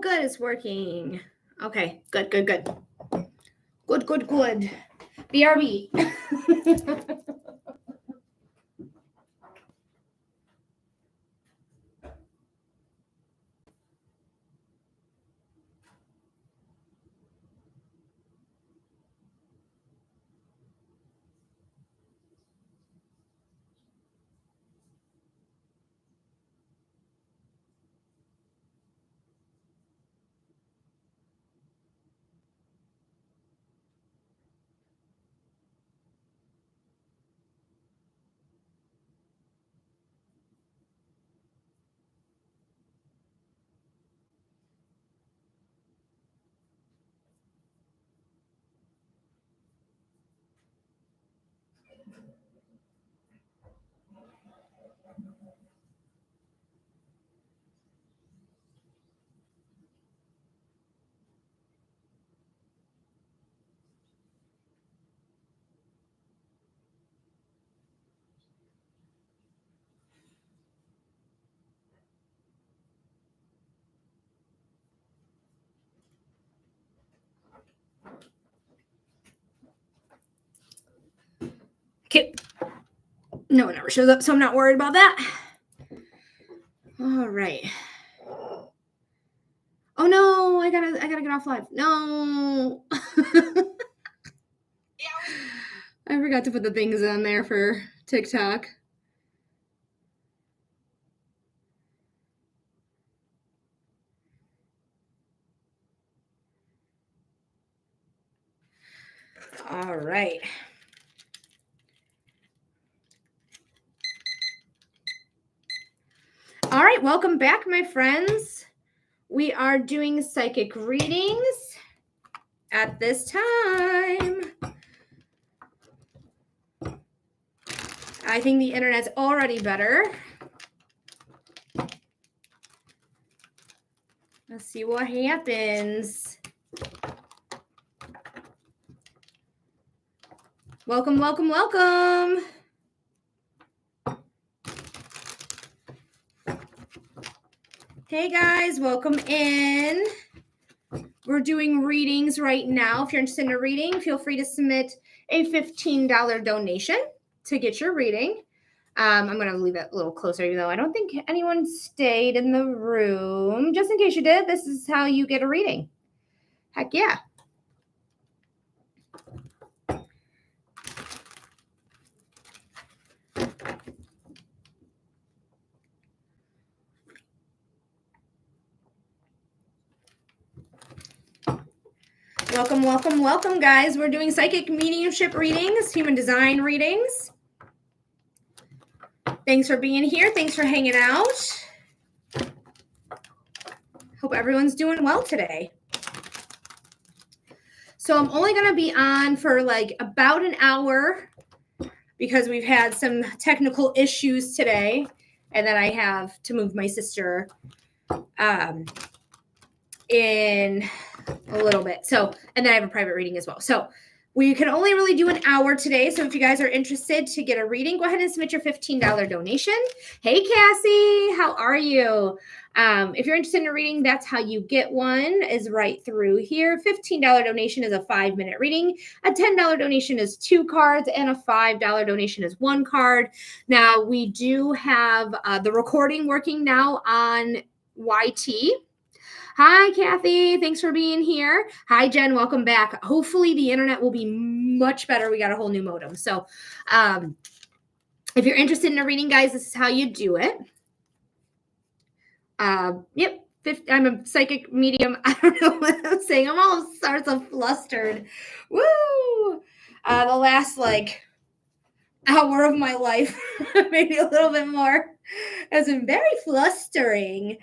good. It's working. Okay, good. Good. BRB. Okay. No one ever shows up, so I'm not worried about that. All right. Oh no, I gotta get off live. No. I forgot to put the things on there for TikTok. All right. All right, welcome back, my friends. We are doing psychic readings at this time. I think the internet's already better. Let's see what happens. Welcome. Hey guys, welcome in. We're doing readings right now. If you're interested in a reading, feel free to submit a $15 donation to get your reading. I'm going to leave it a little closer, even though I don't think anyone stayed in the room. Just in case you did, this is how you get a reading. Heck yeah. Welcome, guys. We're doing psychic mediumship readings, human design readings. Thanks for being here. Thanks for hanging out. Hope everyone's doing well today. So I'm only going to be on for like about an hour because we've had some technical issues today. And then I have to move my sister in a little bit. So, and then I have a private reading as well. So we can only really do an hour today. So if you guys are interested to get a reading, go ahead and submit your $15 donation. Hey, Cassie, how are you? If you're interested in a reading, that's how you get one, is right through here. $15 donation is a 5-minute reading. A $10 donation is 2 cards, and a $5 donation is 1 card. Now, we do have the recording working now on YT. Hi, Kathy. Thanks for being here. Hi, Jen. Welcome back. Hopefully the internet will be much better. We got a whole new modem. So if you're interested in a reading, guys, this is how you do it. Yep. I'm a psychic medium. I don't know what I'm saying. I'm all sorts of flustered. Woo! The last hour of my life, maybe a little bit more, has been very flustering.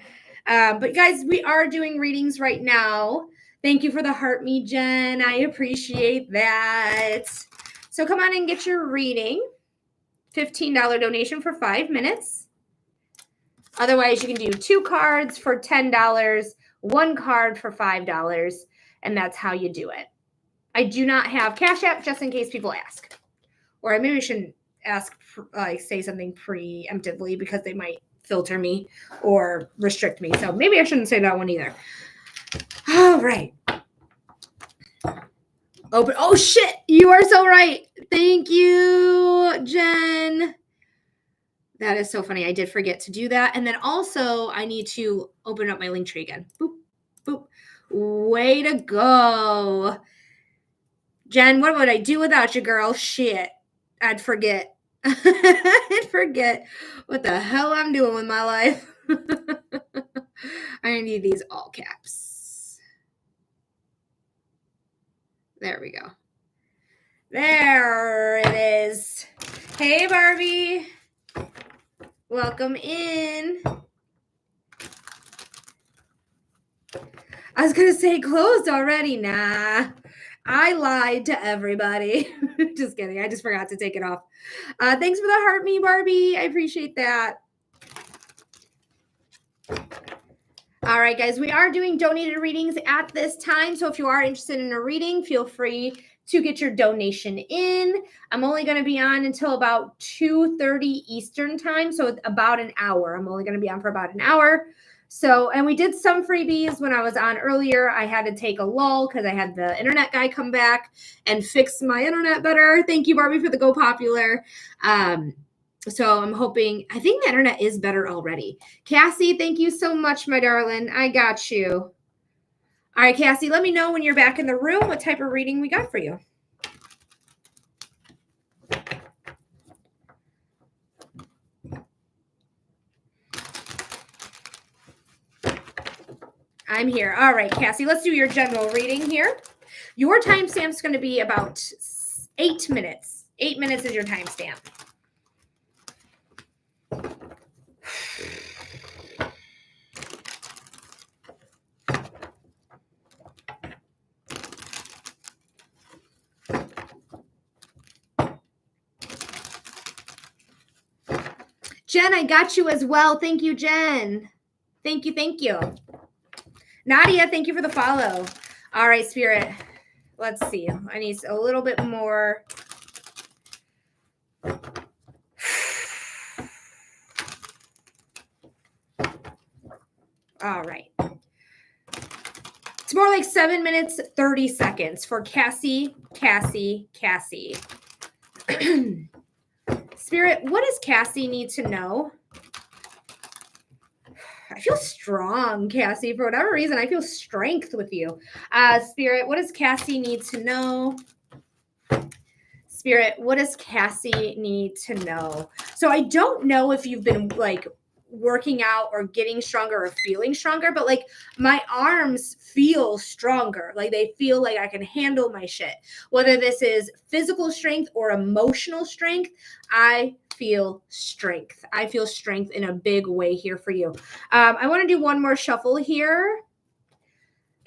But guys, we are doing readings right now. Thank you for the heart me, Jen. I appreciate that. So come on and get your reading. $15 donation for 5 minutes. Otherwise, you can do 2 cards for $10, 1 card for $5, and that's how you do it. I do not have Cash App, just in case people ask. Or maybe I shouldn't ask, say something preemptively because they might filter me or restrict me. So maybe I shouldn't say that one either. All right. Open. Oh, shit. You are so right. Thank you, Jen. That is so funny. I did forget to do that. And then also, I need to open up my link tree again. Boop, boop. Way to go. Jen, what would I do without you, girl? Shit. I'd forget. I'd forget what the hell I'm doing with my life. I need these all caps. There we go. There it is. Hey, Barbie. Welcome in. I was going to say closed already. Nah. I lied to everybody. Just kidding. I just forgot to take it off. Thanks for the heart me, Barbie. I appreciate that. All right, guys. We are doing donated readings at this time. So if you are interested in a reading, feel free to get your donation in. I'm only going to be on until about 2:30 Eastern time. So it's about an hour. I'm only going to be on for about an hour. So, and we did some freebies when I was on earlier. I had to take a lull because I had the internet guy come back and fix my internet better. Thank you, Barbie, for the Go Popular. So I'm hoping, I think the internet is better already. Cassie, thank you so much, my darling. I got you. All right, Cassie, let me know when you're back in the room what type of reading we got for you. I'm here. All right, Cassie, let's do your general reading here. Your timestamp is going to be about 8 minutes. 8 minutes is your timestamp. Jen, I got you as well. Thank you, Jen. Thank you. Thank you. Nadia, thank you for the follow. All right, Spirit. Let's see. I need a little bit more. All right. It's more like 7 minutes, 30 seconds for Cassie. Spirit, what does Cassie need to know? I feel strong, Cassie. For whatever reason, I feel strength with you. Spirit, what does Cassie need to know? Spirit, what does Cassie need to know? So I don't know if you've been like working out or getting stronger or feeling stronger, but like my arms feel stronger. Like they feel like I can handle my shit. Whether this is physical strength or emotional strength, I feel strength. I feel strength in a big way here for you. I want to do one more shuffle here,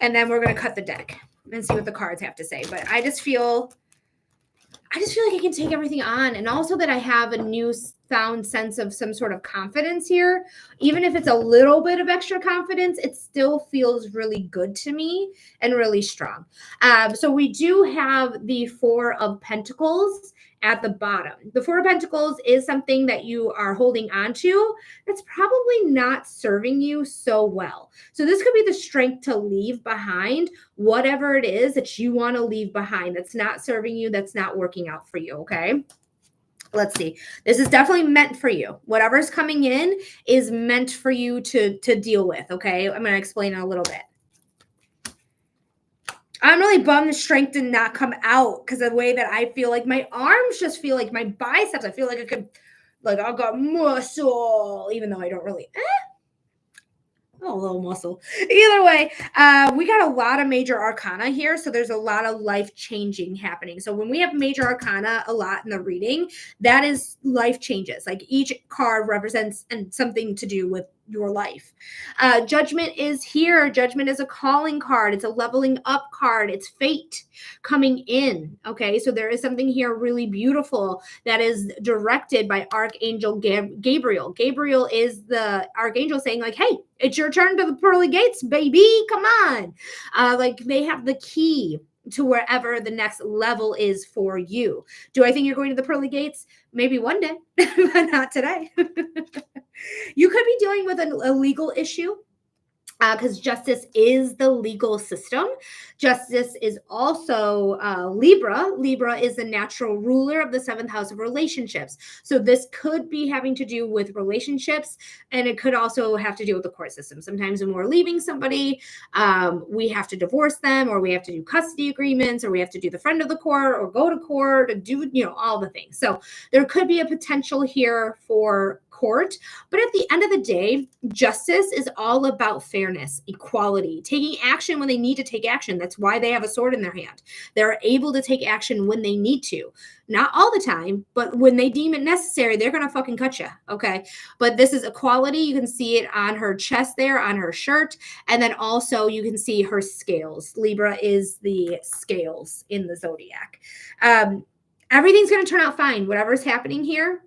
and then we're going to cut the deck and see what the cards have to say. But I just feel like I can take everything on, and also that I have a newfound sense of some sort of confidence here. Even if it's a little bit of extra confidence, it still feels really good to me and really strong. So we do have the Four of Pentacles at the bottom. The Four of Pentacles is something that you are holding on to that's probably not serving you so well. So this could be the strength to leave behind whatever it is that you want to leave behind that's not serving you, that's not working out for you, okay? Let's see. This is definitely meant for you. Whatever's coming in is meant for you to deal with, okay? I'm going to explain in a little bit. I'm really bummed the strength did not come out because of the way that I feel like my arms just feel like my biceps. I feel like I could, like I've got muscle, even though I don't really. Oh, a little muscle. Either way, we got a lot of major arcana here. So there's a lot of life changing happening. So when we have major arcana a lot in the reading, that is life changes. Like each card represents something to do with your life. Judgment is here. Judgment is a calling card. It's a leveling up card. It's fate coming in. Okay. So there is something here really beautiful that is directed by Archangel Gabriel. Gabriel is the archangel saying like, hey, it's your turn to the pearly gates, baby. Come on. Like they have the key to wherever the next level is for you. Do I think you're going to the pearly gates? Maybe one day, but not today. You could be dealing with a legal issue. because justice is the legal system. Justice is also Libra. Libra is the natural ruler of the seventh house of relationships. So this could be having to do with relationships, and it could also have to do with the court system. Sometimes when we're leaving somebody, we have to divorce them, or we have to do custody agreements, or we have to do the friend of the court, or go to court, and do, all the things. So there could be a potential here for court. But at the end of the day, justice is all about fairness, equality, taking action when they need to take action. That's why they have a sword in their hand. They're able to take action when they need to. Not all the time, but when they deem it necessary, they're going to fucking cut you. Okay. But this is equality. You can see it on her chest there, on her shirt. And then also you can see her scales. Libra is the scales in the zodiac. Everything's going to turn out fine. Whatever's happening here,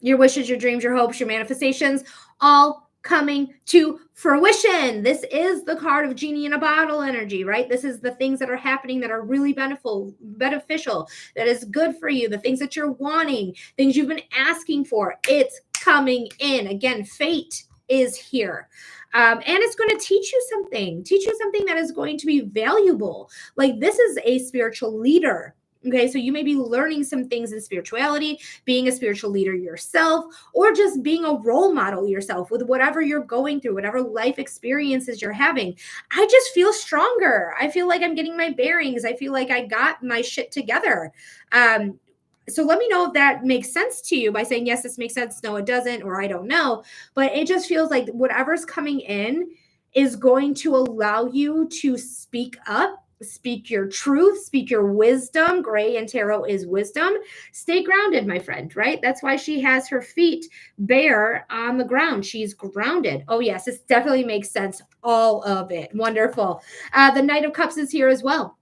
your wishes, your dreams, your hopes, your manifestations, all coming to fruition. This is the card of genie in a bottle energy, right? This is the things that are happening that are really beneficial, that is good for you, the things that you're wanting, things you've been asking for. It's coming in. Again, fate is here. And it's going to teach you something that is going to be valuable. Like, this is a spiritual leader. Okay, so you may be learning some things in spirituality, being a spiritual leader yourself, or just being a role model yourself with whatever you're going through, whatever life experiences you're having. I just feel stronger. I feel like I'm getting my bearings. I feel like I got my shit together. So let me know if that makes sense to you by saying, yes, this makes sense. No, it doesn't, or I don't know. But it just feels like whatever's coming in is going to allow you to speak up. Speak your truth, speak your wisdom. Gray in tarot is wisdom. Stay grounded, my friend, right? That's why she has her feet bare on the ground. She's grounded. Oh, yes, this definitely makes sense. All of it. Wonderful. The Knight of Cups is here as well.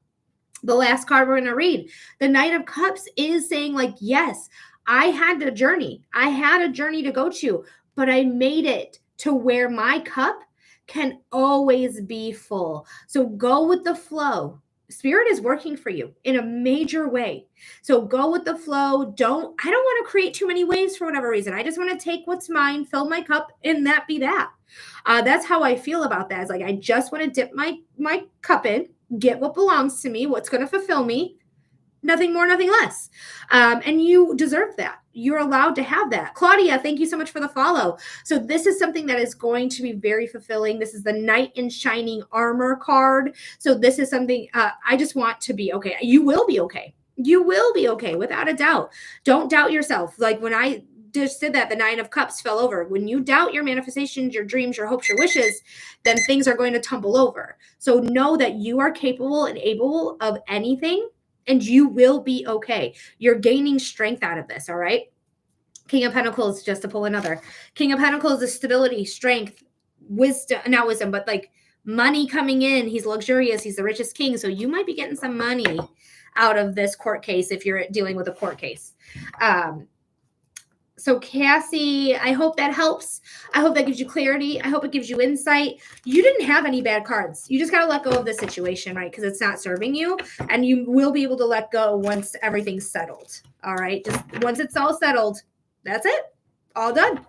The last card we're going to read. The Knight of Cups is saying, like, yes, I had a journey. I had a journey to go to, but I made it to where my cup can always be full. So go with the flow. Spirit is working for you in a major way. So go with the flow. I don't want to create too many waves for whatever reason. I just want to take what's mine, fill my cup, and that be that. That's how I feel about that. It's like, I just want to dip my cup in, get what belongs to me, what's going to fulfill me. Nothing more, nothing less. And you deserve that. You're allowed to have that. Claudia, thank you so much for the follow. So this is something that is going to be very fulfilling. This is the Knight in Shining Armor card. So this is something I just want to be okay. You will be okay. You will be okay, without a doubt. Don't doubt yourself. Like, when I just did that, the Nine of Cups fell over. When you doubt your manifestations, your dreams, your hopes, your wishes, then things are going to tumble over. So know that you are capable and able of anything, and you will be okay. You're gaining strength out of this, all right? King of Pentacles, just to pull another. King of Pentacles is stability, strength, wisdom, not wisdom, but like money coming in. He's luxurious. He's the richest king. So you might be getting some money out of this court case if you're dealing with a court case. So Cassie, I hope that helps. I hope that gives you clarity. I hope it gives you insight. You didn't have any bad cards. You just got to let go of the situation, right? Because it's not serving you. And you will be able to let go once everything's settled. All right. Just once it's all settled, that's it. All done.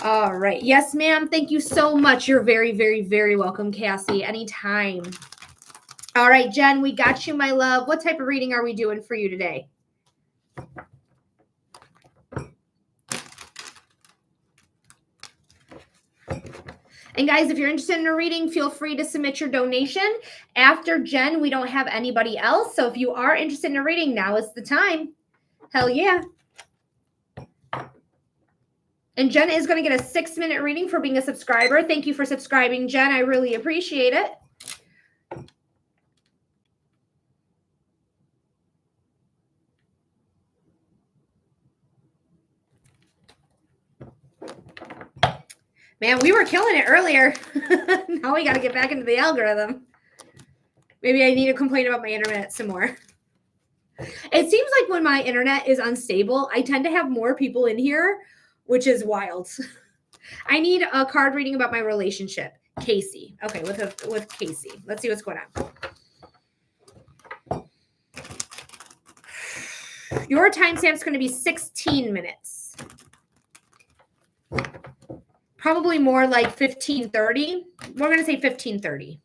All right. Yes, ma'am. Thank you so much. You're very, very, very welcome, Cassie. Anytime. All right, Jen, we got you, my love. What type of reading are we doing for you today? And guys, if you're interested in a reading, feel free to submit your donation. After Jen, we don't have anybody else. So if you are interested in a reading, now is the time. Hell yeah. And Jen is going to get a 6-minute reading for being a subscriber. Thank you for subscribing, Jen. I really appreciate it. Man, we were killing it earlier. Now we got to get back into the algorithm. Maybe I need to complain about my internet some more. It seems like when my internet is unstable, I tend to have more people in here, which is wild. I need a card reading about my relationship. Casey. Okay, with Casey. Let's see what's going on. Your timestamp is going to be 16 minutes. Probably more like 1530. We're going to say 1530.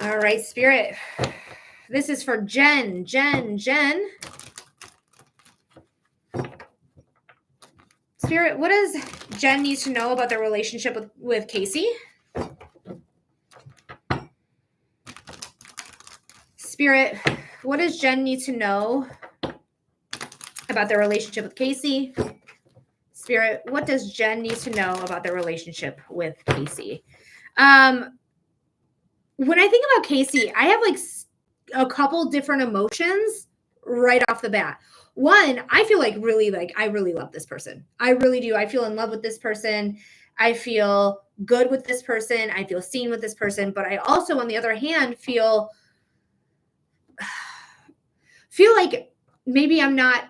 All right, Spirit. This is for Jen. Spirit, what does Jen need to know about their relationship with Casey? Spirit, what does Jen need to know about their relationship with Casey? Spirit, what does Jen need to know about their relationship with Casey? When I think about Casey, I have like a couple different emotions right off the bat. One, I feel like I really love this person. I really do. I feel in love with this person. I feel good with this person. I feel seen with this person. But I also, on the other hand, feel like maybe I'm not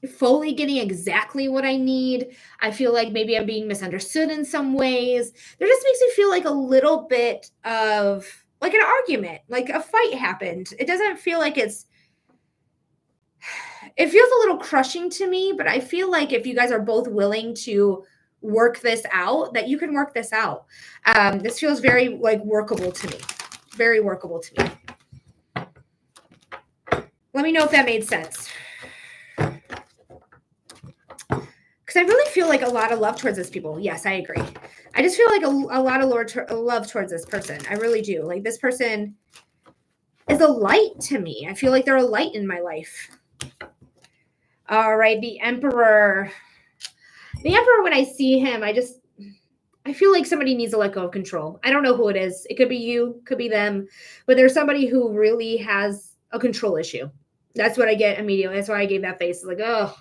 fully getting exactly what I need. I feel like maybe I'm being misunderstood in some ways. There just makes me feel like a little bit of like an argument, like a fight happened. It doesn't feel like it feels a little crushing to me, but I feel like if you guys are both willing to work this out, that you can work this out. This feels very like workable to me. Very workable to me. Let me know if that made sense. Because I really feel like a lot of love towards this people. Yes, I agree. I just feel like a lot of love towards this person. I really do. Like this person is a light to me. I feel like they're a light in my life. All right, the Emperor. The Emperor, when I see him, I feel like somebody needs to let go of control. I don't know who it is. It could be you, could be them, but there's somebody who really has a control issue. That's what I get immediately. That's why I gave that face. It's like, oh,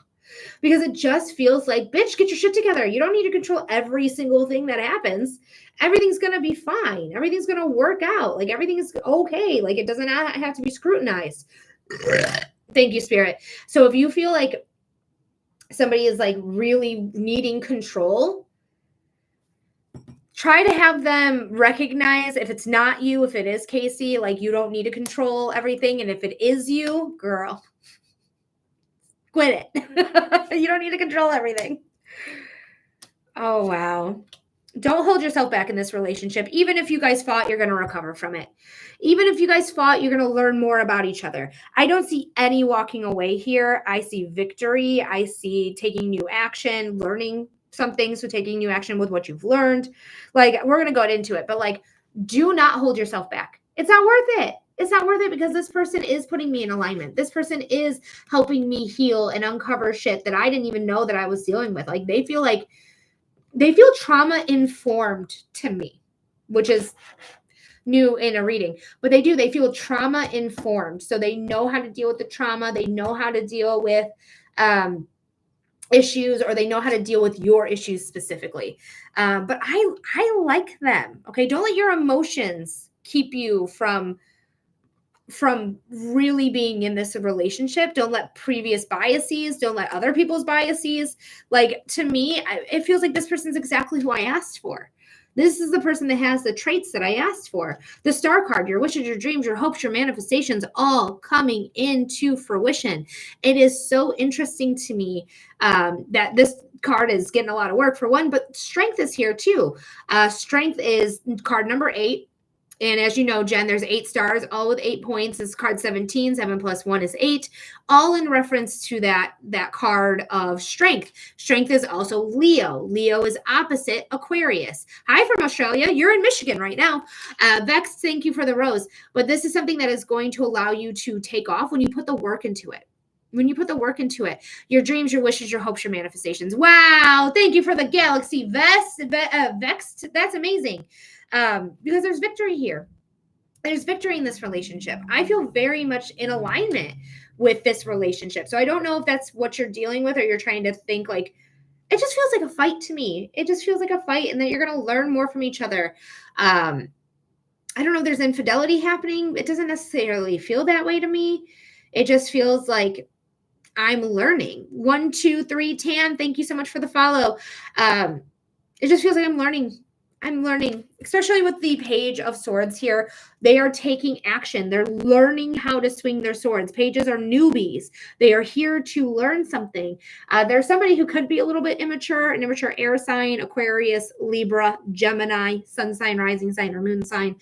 because it just feels like, bitch, get your shit together. You don't need to control every single thing that happens. Everything's going to be fine. Everything's going to work out. Like everything is okay. Like it doesn't have to be scrutinized. Thank you, Spirit. So if you feel like somebody is like really needing control, try to have them recognize if it's not you, if it is Casey, like you don't need to control everything. And if it is you, girl, quit it. You don't need to control everything. Oh, wow. Don't hold yourself back in this relationship. Even if you guys fought, you're going to recover from it. Even if you guys fought, you're going to learn more about each other. I don't see any walking away here. I see victory. I see taking new action, learning something. So taking new action with what you've learned. Like, we're going to go into it, but like, do not hold yourself back. It's not worth it. It's not worth it because this person is putting me in alignment. This person is helping me heal and uncover shit that I didn't even know that I was dealing with. Like, they feel trauma informed to me, which is new in a reading, but they feel trauma informed. So they know how to deal with the trauma. They know how to deal with issues, or they know how to deal with your issues specifically. But I like them. Okay. Don't let your emotions keep you from really being in this relationship. Don't let previous biases, don't let other people's biases. Like, to me, it feels like this person's exactly who I asked for. This is the person that has the traits that I asked for. The Star card, your wishes, your dreams, your hopes, your manifestations, all coming into fruition. It is so interesting to me that this card is getting a lot of work for one, but strength is here too. Strength is card number 8. And as you know, Jen, there's 8 stars, all with 8 points. It's card 17. 7 plus 1 is 8, all in reference to that card of strength. Strength is also Leo. Leo is opposite Aquarius. Hi from Australia. You're in Michigan right now. Vex, thank you for the rose. But this is something that is going to allow you to take off when you put the work into it. When you put the work into it, your dreams, your wishes, your hopes, your manifestations. Wow. Thank you for the galaxy Vex. That's amazing. Because there's victory here. There's victory in this relationship. I feel very much in alignment with this relationship. So I don't know if that's what you're dealing with, or you're trying to think like, it just feels like a fight to me. It just feels like a fight, and that you're going to learn more from each other. I don't know if there's infidelity happening. It doesn't necessarily feel that way to me. It just feels like I'm learning. 123 Tan, thank you so much for the follow. It just feels like I'm learning. I'm learning, especially with the Page of Swords here. They are taking action. They're learning how to swing their swords. Pages are newbies. They are here to learn something. There's somebody who could be a little bit immature, an immature air sign, Aquarius, Libra, Gemini, sun sign, rising sign, or moon sign.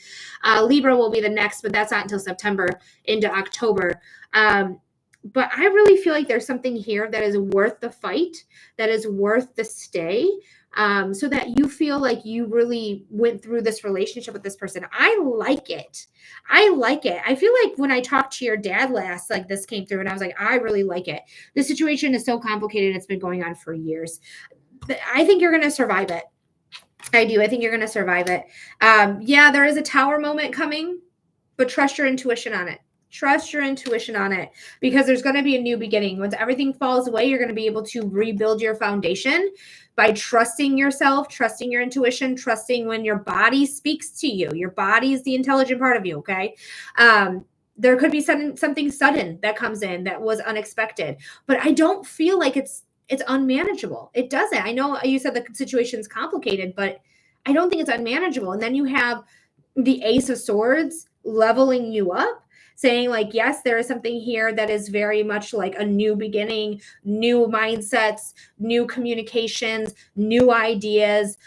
Libra will be the next, but that's not until September into October. But I really feel like there's something here that is worth the fight, that is worth the stay, so that you feel like you really went through this relationship with this person. I like it. I like it. I feel like when I talked to your dad last, like this came through and I was like, I really like it. The situation is so complicated. It's been going on for years. I think you're going to survive it. I do. I think you're going to survive it. Yeah, there is a tower moment coming, but trust your intuition on it. Trust your intuition on it, because there's going to be a new beginning. Once everything falls away, you're going to be able to rebuild your foundation by trusting yourself, trusting your intuition, trusting when your body speaks to you. Your body is the intelligent part of you, okay? There could be something sudden that comes in that was unexpected, but I don't feel like it's unmanageable. It doesn't. I know you said the situation's complicated, but I don't think it's unmanageable. And then you have the Ace of Swords leveling you up, saying like, yes, there is something here that is very much like a new beginning, new mindsets, new communications, new ideas,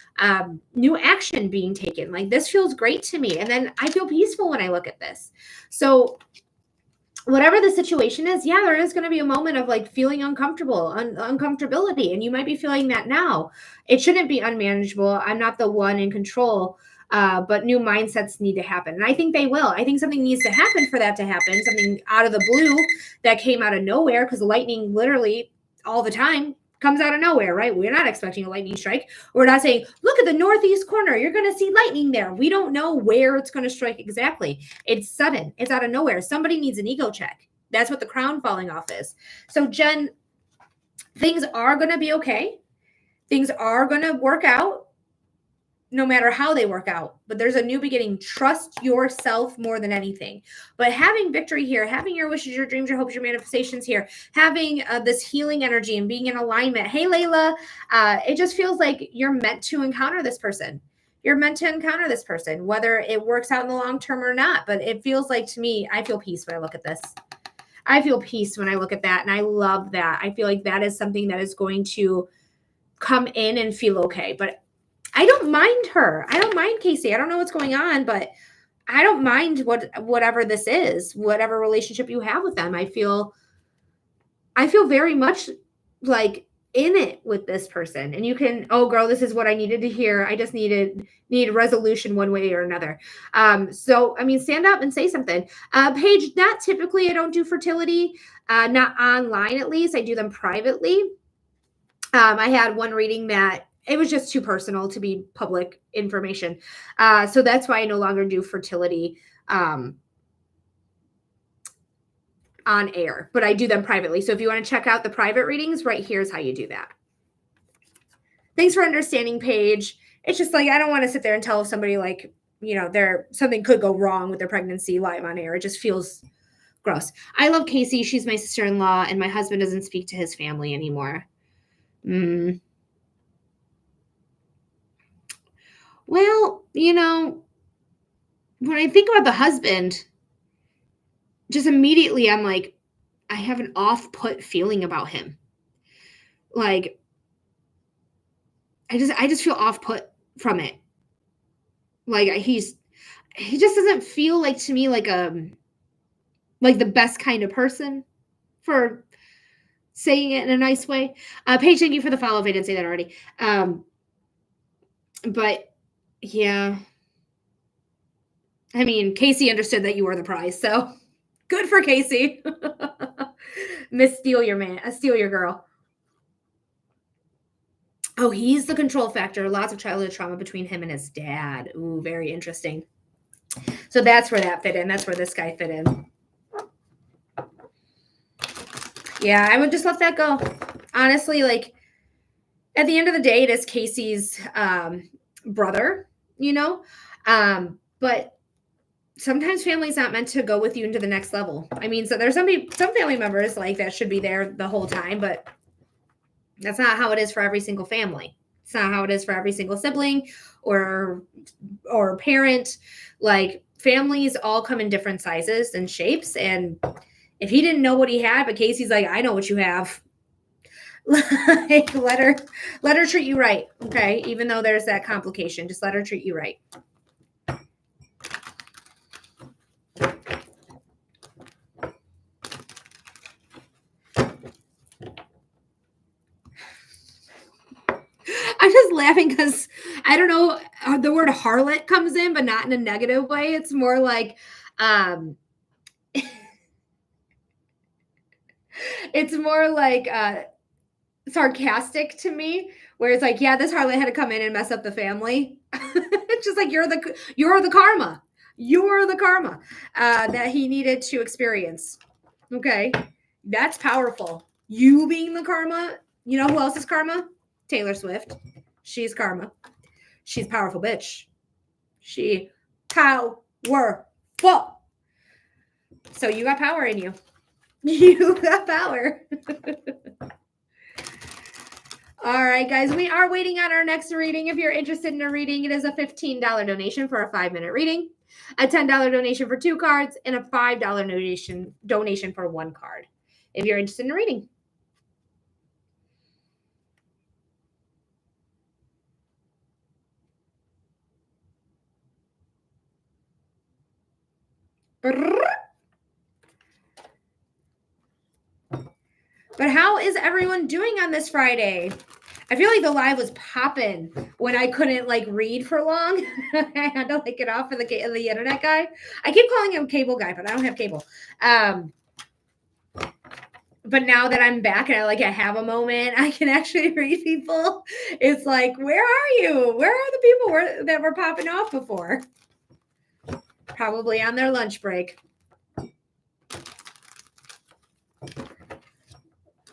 new action being taken. Like, this feels great to me. And then I feel peaceful when I look at this. So whatever the situation is, yeah, there is going to be a moment of like feeling uncomfortable, uncomfortability. And you might be feeling that now. It shouldn't be unmanageable. I'm not the one in control. But new mindsets need to happen. And I think they will. I think something needs to happen for that to happen. Something out of the blue that came out of nowhere, because lightning literally all the time comes out of nowhere, right? We're not expecting a lightning strike. We're not saying, look at the northeast corner, you're going to see lightning there. We don't know where it's going to strike exactly. It's sudden. It's out of nowhere. Somebody needs an ego check. That's what the crown falling off is. So Jen, things are going to be okay. Things are going to work out, no matter how they work out, but there's a new beginning. Trust yourself more than anything. But having victory here, having your wishes, your dreams, your hopes, your manifestations here, having this healing energy and being in alignment. Hey, Layla, it just feels like you're meant to encounter this person. You're meant to encounter this person, whether it works out in the long term or not. But it feels like, to me, I feel peace when I look at this. I feel peace when I look at that. And I love that. I feel like that is something that is going to come in and feel okay. But I don't mind her. I don't mind Casey. I don't know what's going on, but I don't mind whatever this is, whatever relationship you have with them. I feel very much like in it with this person. And you can, oh girl, this is what I needed to hear. I just need resolution one way or another. So I mean, stand up and say something. Paige, not typically, I don't do fertility, not online at least. I do them privately. I had one reading that it was just too personal to be public information. So that's why I no longer do fertility on air, but I do them privately. So if you want to check out the private readings, right here's how you do that. Thanks for understanding, Paige. It's just like, I don't want to sit there and tell somebody like, you know, something could go wrong with their pregnancy live on air. It just feels gross. I love Casey. She's my sister-in-law, and my husband doesn't speak to his family anymore. Well, you know, when I think about the husband, just immediately I'm like, I have an off-put feeling about him. Like, I just feel off-put from it. Like, he just doesn't feel like, to me, like the best kind of person, for saying it in a nice way. Paige, thank you for the follow if I didn't say that already. But yeah, I mean, Casey understood that you were the prize, so good for Casey. Miss Steal Your Man, Steal Your Girl. Oh, he's the control factor. Lots of childhood trauma between him and his dad. Ooh, very interesting. So that's where that fit in. That's where this guy fit in. Yeah, I would just let that go. Honestly, like, at the end of the day, it is Casey's brother, you know? But sometimes family's not meant to go with you into the next level. I mean, so there's some family members like that should be there the whole time, but that's not how it is for every single family. It's not how it is for every single sibling or parent. Like, families all come in different sizes and shapes. And if he didn't know what he had, but Casey's like, I know what you have. Like, let her treat you right. Okay. Even though there's that complication, just let her treat you right. I'm just laughing because I don't know, the word harlot comes in, but not in a negative way. It's more like, it's more like sarcastic to me, where it's like, yeah, this harlot had to come in and mess up the family. It's just like, you're the karma. You're the karma that he needed to experience. Okay, that's powerful. You being the karma. You know who else is karma? Taylor Swift. She's karma. She's powerful bitch. She powerful. So you got power in you. You got power. All right, guys, we are waiting on our next reading. If you're interested in a reading, it is a $15 donation for a 5-minute reading, a $10 donation for 2 cards, and a $5 donation for 1 card. If you're interested in a reading. But how is everyone doing on this Friday? I feel like the live was popping when I couldn't like read for long. I had to like get off of the internet guy. I keep calling him cable guy, but I don't have cable. But now that I'm back and I have a moment, I can actually read people. It's like, where are you? Where are the people that were popping off before? Probably on their lunch break.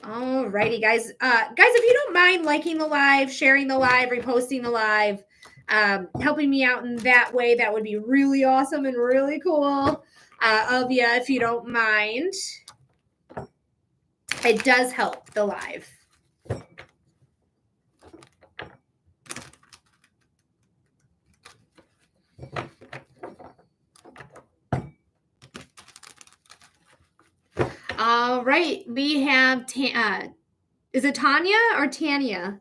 All righty, guys. Guys, if you don't mind liking the live, sharing the live, reposting the live, helping me out in that way, that would be really awesome and really cool of you, if you don't mind. It does help the live. All right, we have is it Tanya or Tanya?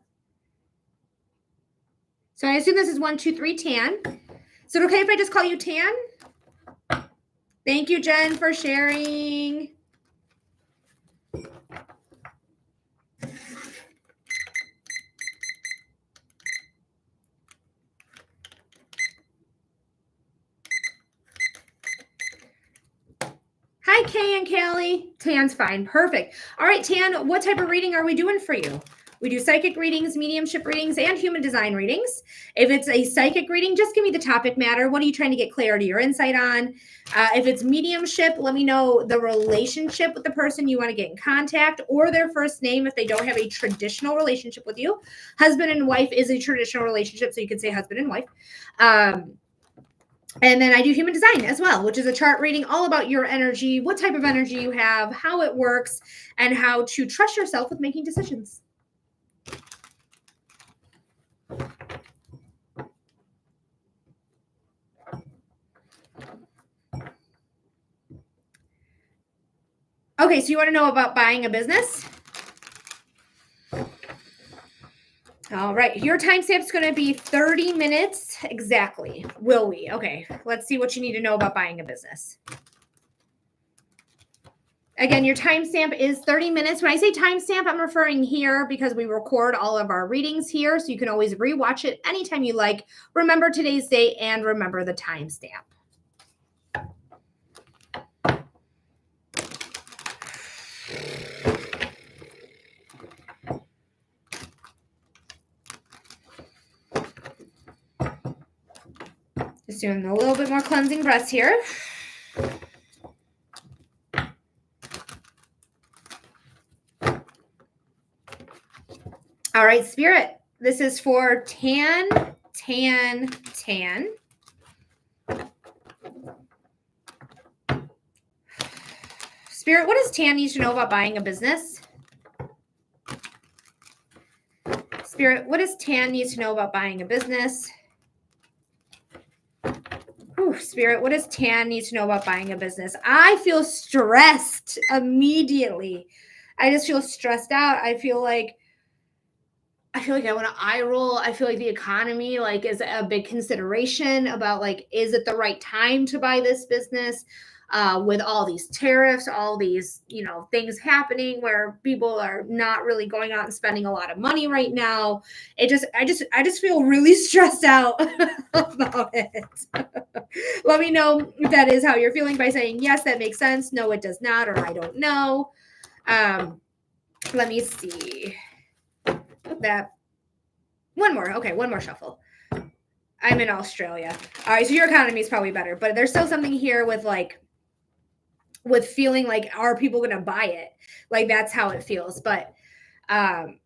So I assume this is 1, 2, 3, Tan. Is it okay if I just call you Tan? Thank you, Jen, for sharing. Hi, Kay and Callie. Tan's fine. Perfect. All right, Tan, what type of reading are we doing for you? We do psychic readings, mediumship readings, and human design readings. If it's a psychic reading, just give me the topic matter. What are you trying to get clarity or insight on? If it's mediumship, let me know the relationship with the person you want to get in contact, or their first name if they don't have a traditional relationship with you. Husband and wife is a traditional relationship, so you can say husband and wife. And then I do human design as well, which is a chart reading all about your energy, what type of energy you have, how it works, and how to trust yourself with making decisions. Okay, so you want to know about buying a business? All right, your timestamp is going to be 30 minutes exactly. Will we? Okay, let's see what you need to know about buying a business. Again, your timestamp is 30 minutes. When I say timestamp, I'm referring here because we record all of our readings here, so you can always rewatch it anytime you like. Remember today's date and remember the timestamp. Just doing a little bit more cleansing breaths here. All right, Spirit, this is for Tan. Spirit, what does Tan need to know about buying a business? Spirit, what does Tan need to know about buying a business? Ooh, Spirit, what does Tan need to know about buying a business? I feel stressed immediately. I just feel stressed out. I feel like I want to eye roll. I feel like the economy like is a big consideration about like, is it the right time to buy this business? With all these tariffs, all these, things happening where people are not really going out and spending a lot of money right now. I just feel really stressed out about it. Let me know if that is how you're feeling by saying, yes, that makes sense. No, it does not, or I don't know. Let me see. That one more. Okay, one more shuffle. I'm in Australia. All right, so your economy is probably better, but there's still something here with feeling like, are people going to buy it? Like that's how it feels. But because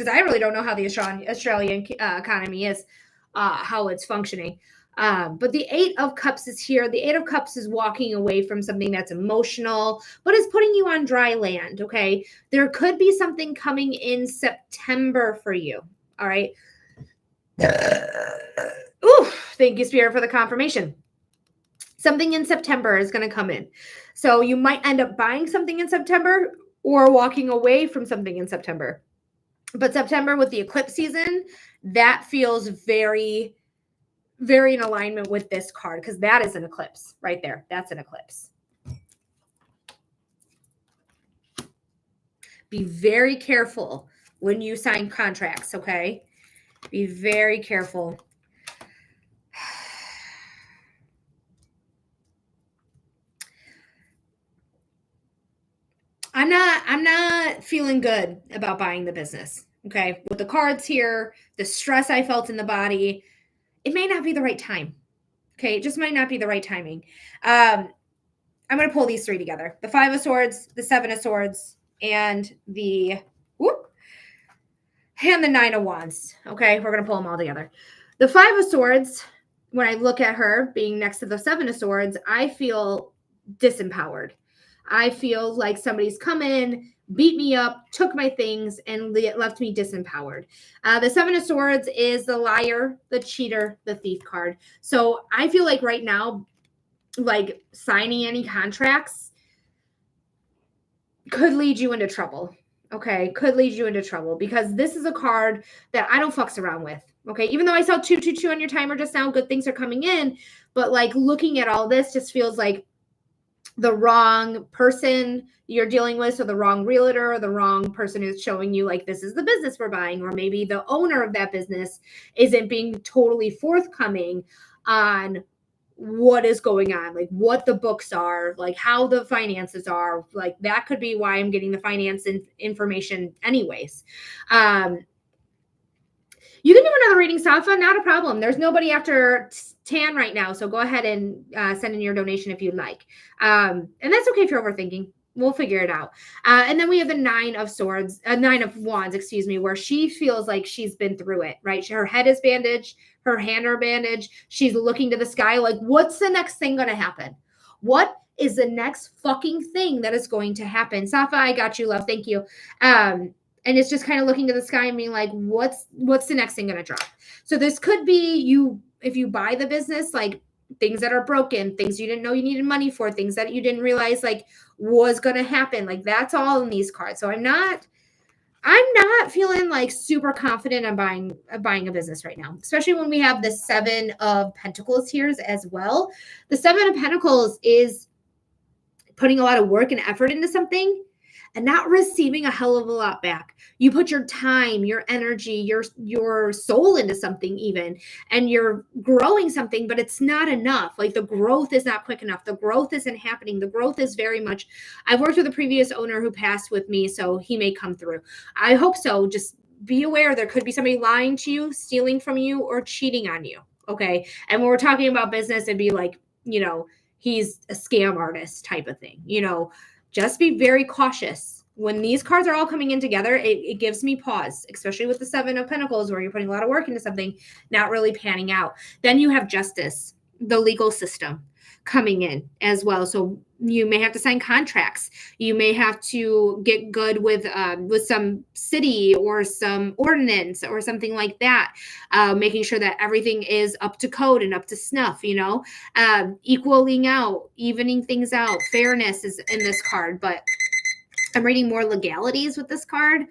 I really don't know how the Australian economy is, how it's functioning. But the Eight of Cups is here. The Eight of Cups is walking away from something that's emotional, but it's putting you on dry land, okay? There could be something coming in September for you, all right? Ooh, thank you, Spirit, for the confirmation. Something in September is going to come in. So you might end up buying something in September or walking away from something in September. But September with the eclipse season, that feels very, very in alignment with this card because that is an eclipse right there. That's an eclipse. Be very careful when you sign contracts, okay? Be very careful. I'm not feeling good about buying the business. Okay. With the cards here, the stress I felt in the body, it may not be the right time. Okay. It just might not be the right timing. I'm going to pull these three together. The Five of Swords, the Seven of Swords, and the Nine of Wands. Okay. We're going to pull them all together. The Five of Swords, when I look at her being next to the Seven of Swords, I feel disempowered. I feel like somebody's come in, beat me up, took my things, and left me disempowered. The Seven of Swords is the liar, the cheater, the thief card. So I feel like right now, like signing any contracts could lead you into trouble. Okay, could lead you into trouble because this is a card that I don't fucks around with. Okay, even though I saw 222 on your timer just now, good things are coming in. But like looking at all this just feels like the wrong person you're dealing with, so the wrong realtor or the wrong person who's showing you like this is the business we're buying, or maybe the owner of that business isn't being totally forthcoming on what is going on, like what the books are, like how the finances are. Like that could be why I'm getting the finance information anyways. You can do another reading, Safa, not a problem. There's nobody after Tan right now, so go ahead and send in your donation if you'd like. And that's okay if you're overthinking. We'll figure it out. And then we have the Nine of Wands, excuse me, where she feels like she's been through it, right? Her head is bandaged, her hand are bandaged. She's looking to the sky like, what's the next thing going to happen? What is the next fucking thing that is going to happen? Safa, I got you, love. Thank you. And it's just kind of looking to the sky and being like, what's the next thing going to drop? So this could be you, if you buy the business, like things that are broken, things you didn't know you needed money for, things that you didn't realize like was going to happen. Like that's all in these cards. So I'm not feeling like super confident on buying a business right now, especially when we have the Seven of Pentacles here as well. The Seven of Pentacles is putting a lot of work and effort into something and not receiving a hell of a lot back. You put your time, your energy, your soul into something even, and you're growing something, but it's not enough. Like the growth is not quick enough. The growth isn't happening. The growth is very much, I've worked with a previous owner who passed with me, so he may come through. I hope so. Just be aware there could be somebody lying to you, stealing from you, or cheating on you. Okay. And when we're talking about business, it'd be like, he's a scam artist type of thing, just be very cautious. When these cards are all coming in together, it gives me pause, especially with the Seven of Pentacles, where you're putting a lot of work into something, not really panning out. Then you have justice, the legal system coming in as well. So You may have to sign contracts. You may have to get good with some city or some ordinance or something like that, making sure that everything is up to code and up to snuff, equaling out, evening things out. Fairness is in this card, but I'm reading more legalities with this card.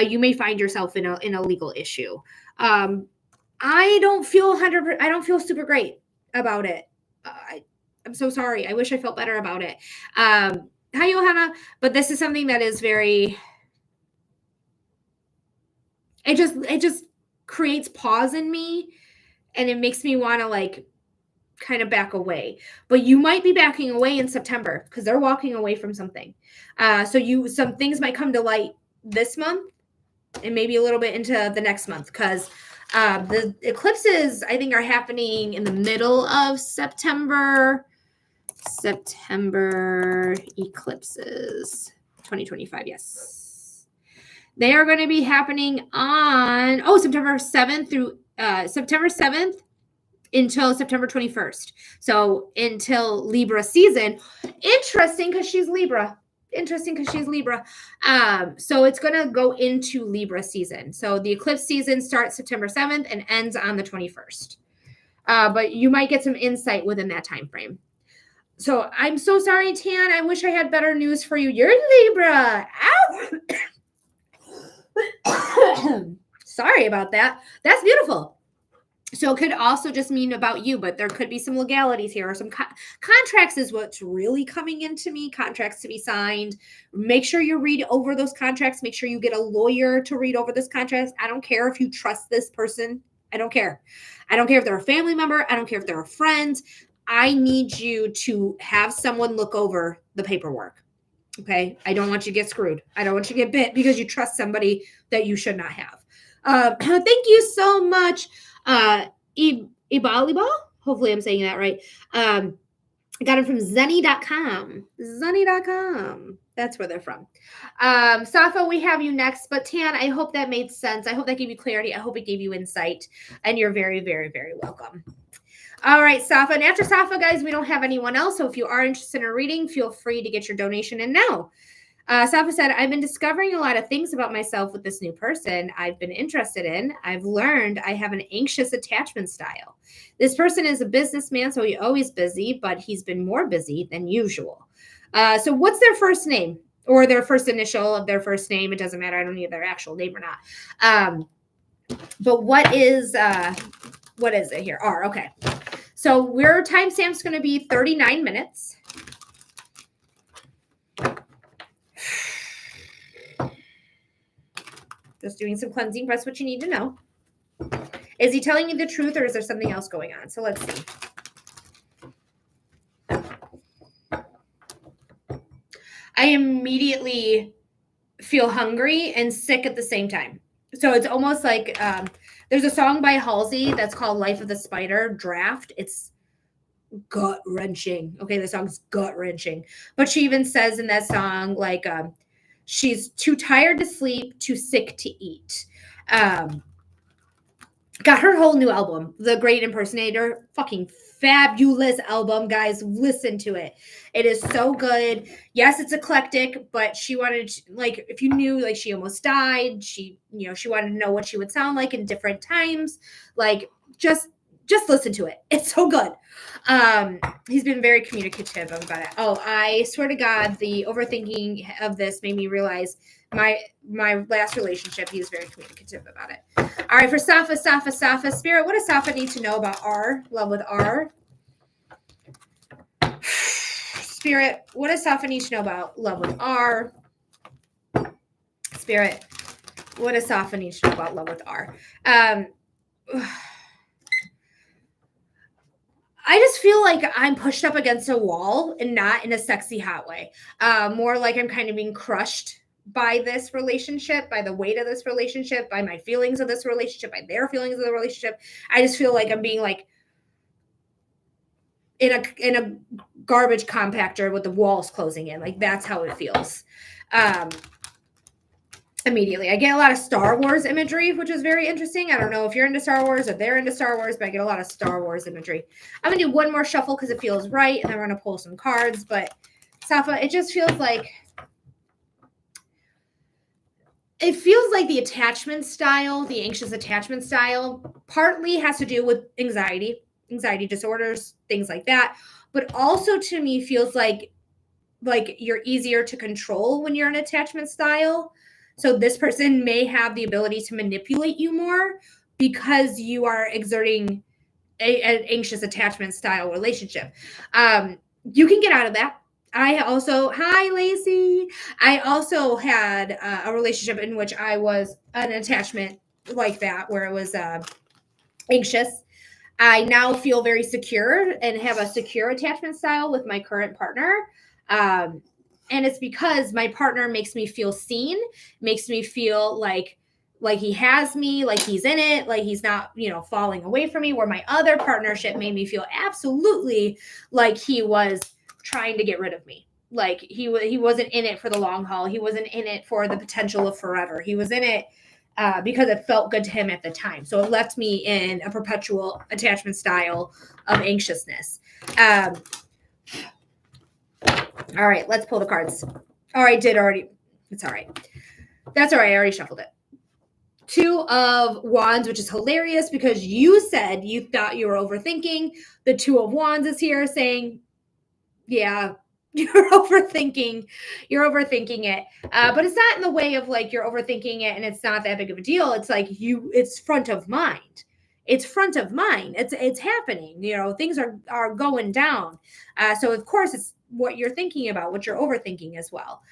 You may find yourself in a legal issue. I don't feel super great about it. I'm so sorry. I wish I felt better about it. Hi, Johanna. But this is something that is very. It just creates pause in me, and it makes me want to kind of back away. But you might be backing away in September because they're walking away from something. So some things might come to light this month and maybe a little bit into the next month because the eclipses, I think, are happening in the middle of September. September eclipses 2025. Yes. They are going to be happening on September 7th through September 7th until September 21st. So until Libra season. Interesting because she's Libra. So it's going to go into Libra season. So the eclipse season starts September 7th and ends on the 21st. But you might get some insight within that time frame. So I'm so sorry, Tan. I wish I had better news for you. You're Libra. Ow! Sorry about that. That's beautiful. So it could also just mean about you, but there could be some legalities here or some contracts is what's really coming into me, contracts to be signed. Make sure you read over those contracts. Make sure you get a lawyer to read over this contract. I don't care if you trust this person. I don't care. I don't care if they're a family member. I don't care if they're a friend. I need you to have someone look over the paperwork. Okay. I don't want you to get screwed. I don't want you to get bit because you trust somebody that you should not have. Thank you so much. Ibaliba. Hopefully I'm saying that right. I got it from Zenny.com. Zenny.com. That's where they're from. Safa, we have you next. But Tan, I hope that made sense. I hope that gave you clarity. I hope it gave you insight. And you're very, very, very welcome. All right, Safa. And after Safa, guys, we don't have anyone else. So if you are interested in a reading, feel free to get your donation in now. Safa said, I've been discovering a lot of things about myself with this new person I've been interested in. I've learned I have an anxious attachment style. This person is a businessman, so he's always busy, but he's been more busy than usual. So what's their first name or their first initial of their first name? It doesn't matter. I don't need their actual name or not. But what is it here? R, okay. So your timestamp's going to be 39 minutes. Just doing some cleansing. Press what you need to know. Is he telling you the truth or is there something else going on? So let's see. I immediately feel hungry and sick at the same time. So it's almost like there's a song by Halsey that's called Life of the Spider, Draft. It's gut-wrenching. Okay, the song's gut-wrenching. But she even says in that song, she's too tired to sleep, too sick to eat. Got her whole new album, The Great Impersonator. Fucking fabulous album, guys. Listen to it. It is so good. Yes, it's eclectic, but she wanted, if you knew, she almost died. She wanted to know what she would sound like in different times. Just listen to it. It's so good. He's been very communicative about it. Oh, I swear to God, the overthinking of this made me realize my last relationship, he was very communicative about it. All right, for Safa, Spirit, what does Safa need to know about R? Love with R. Spirit, what does Safa need to know about love with R? Spirit, what does Safa need to know about love with R? I just feel like I'm pushed up against a wall and not in a sexy, hot way. More like I'm kind of being crushed by this relationship, by the weight of this relationship, by my feelings of this relationship, by their feelings of the relationship. I just feel like I'm being in a garbage compactor with the walls closing in. That's how it feels. Immediately. I get a lot of Star Wars imagery, which is very interesting. I don't know if you're into Star Wars or they're into Star Wars, but I get a lot of Star Wars imagery. I'm going to do one more shuffle because it feels right, and then we're going to pull some cards. But Safa, it just feels like the attachment style, the anxious attachment style, partly has to do with anxiety disorders, things like that. But also to me feels like you're easier to control when you're an attachment style. So this person may have the ability to manipulate you more because you are exerting an anxious attachment style relationship. You can get out of that. I also, hi Lacey. I also had a relationship in which I was an attachment like that, where it was anxious. I now feel very secure and have a secure attachment style with my current partner. And it's because my partner makes me feel seen, makes me feel like he has me, like he's in it, like he's not, falling away from me, where my other partnership made me feel absolutely like he was trying to get rid of me. Like he wasn't in it for the long haul. He wasn't in it for the potential of forever. He was in it because it felt good to him at the time. So it left me in a perpetual attachment style of anxiousness. All right, let's pull the cards. Oh, I did already. It's all right. That's all right. I already shuffled it. 2 of Wands, which is hilarious because you said you thought you were overthinking. The 2 of Wands is here saying, yeah, you're overthinking it. But it's not in the way of like you're overthinking it and it's not that big of a deal. It's like it's front of mind. It's front of mind. It's happening. Things are going down. So of course it's what you're thinking about, what you're overthinking as well.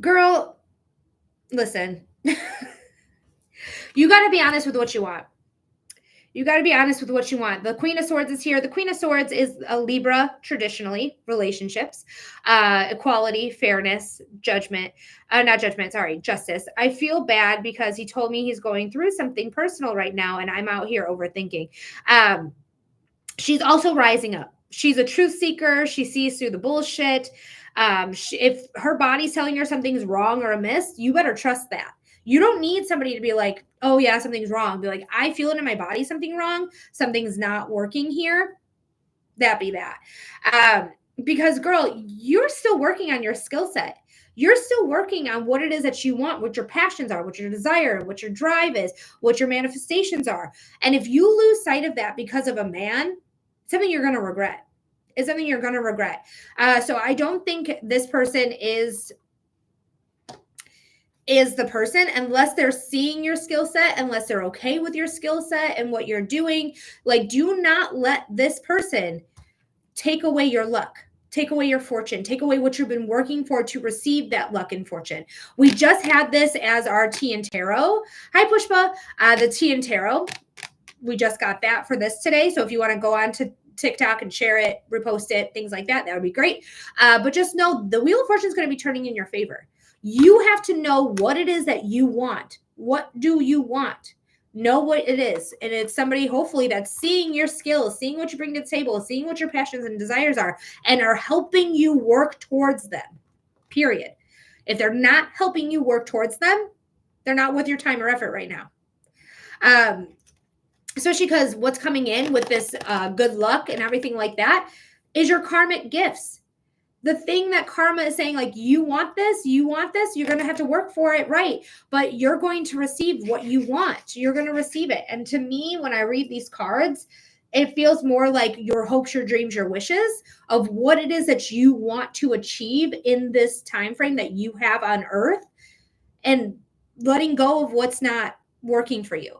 Girl, listen. You got to be honest with what you want. The Queen of Swords is here. The Queen of Swords is a Libra, traditionally, relationships, equality, fairness, justice. I feel bad because he told me he's going through something personal right now, and I'm out here overthinking. She's also rising up. She's a truth seeker. She sees through the bullshit. If her body's telling her something's wrong or amiss, you better trust that. You don't need somebody to be like, oh yeah, something's wrong. Be like, I feel it in my body, something wrong. Something's not working here. That be that. Because girl, you're still working on your skill set. You're still working on what it is that you want, what your passions are, what your desire, what your drive is, what your manifestations are. And if you lose sight of that because of a man, something you're going to regret. It's something you're going to regret. So I don't think this person is the person unless they're seeing your skill set, unless they're okay with your skill set and what you're doing. Like, do not let this person take away your luck, take away your fortune, take away what you've been working for to receive that luck and fortune. We just had this as our tea and tarot. Hi, Pushpa. The tea and tarot. We just got that for this today. So if you want to go on to TikTok and share it, repost it, things like that, that would be great. But just know the Wheel of Fortune is going to be turning in your favor. You have to know what it is that you want. What do you want? Know what it is. And it's somebody, hopefully, that's seeing your skills, seeing what you bring to the table, seeing what your passions and desires are, and are helping you work towards them, period. If they're not helping you work towards them, they're not worth your time or effort right now. Especially because what's coming in with this good luck and everything like that is your karmic gifts. The thing that karma is saying, like, you want this, you're going to have to work for it, right? But you're going to receive what you want. You're going to receive it. And to me, when I read these cards, it feels more like your hopes, your dreams, your wishes of what it is that you want to achieve in this time frame that you have on Earth, and letting go of what's not working for you.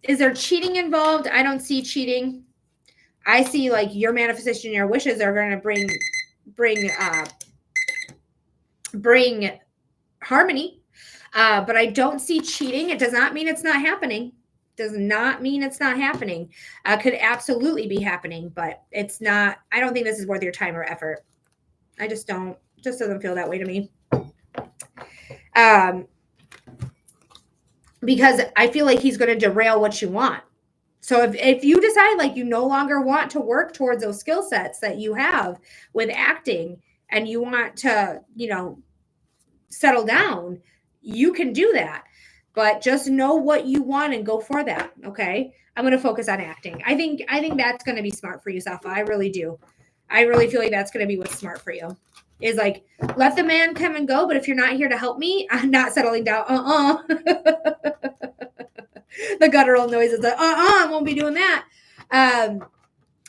Is there cheating involved? I don't see cheating. I see like your manifestation, your wishes are going to bring harmony. But I don't see cheating. It does not mean it's not happening. Could absolutely be happening, but it's not. I don't think this is worth your time or effort. I just don't. It just doesn't feel that way to me. Because I feel like he's going to derail what you want. So if you decide like you no longer want to work towards those skill sets that you have with acting, and you want to, settle down, you can do that. But just know what you want and go for that. Okay. I'm going to focus on acting. I think that's going to be smart for you, Safa. I really do. I really feel like that's going to be what's smart for you. Is like, let the man come and go, but if you're not here to help me, I'm not settling down. The guttural noises. I won't be doing that.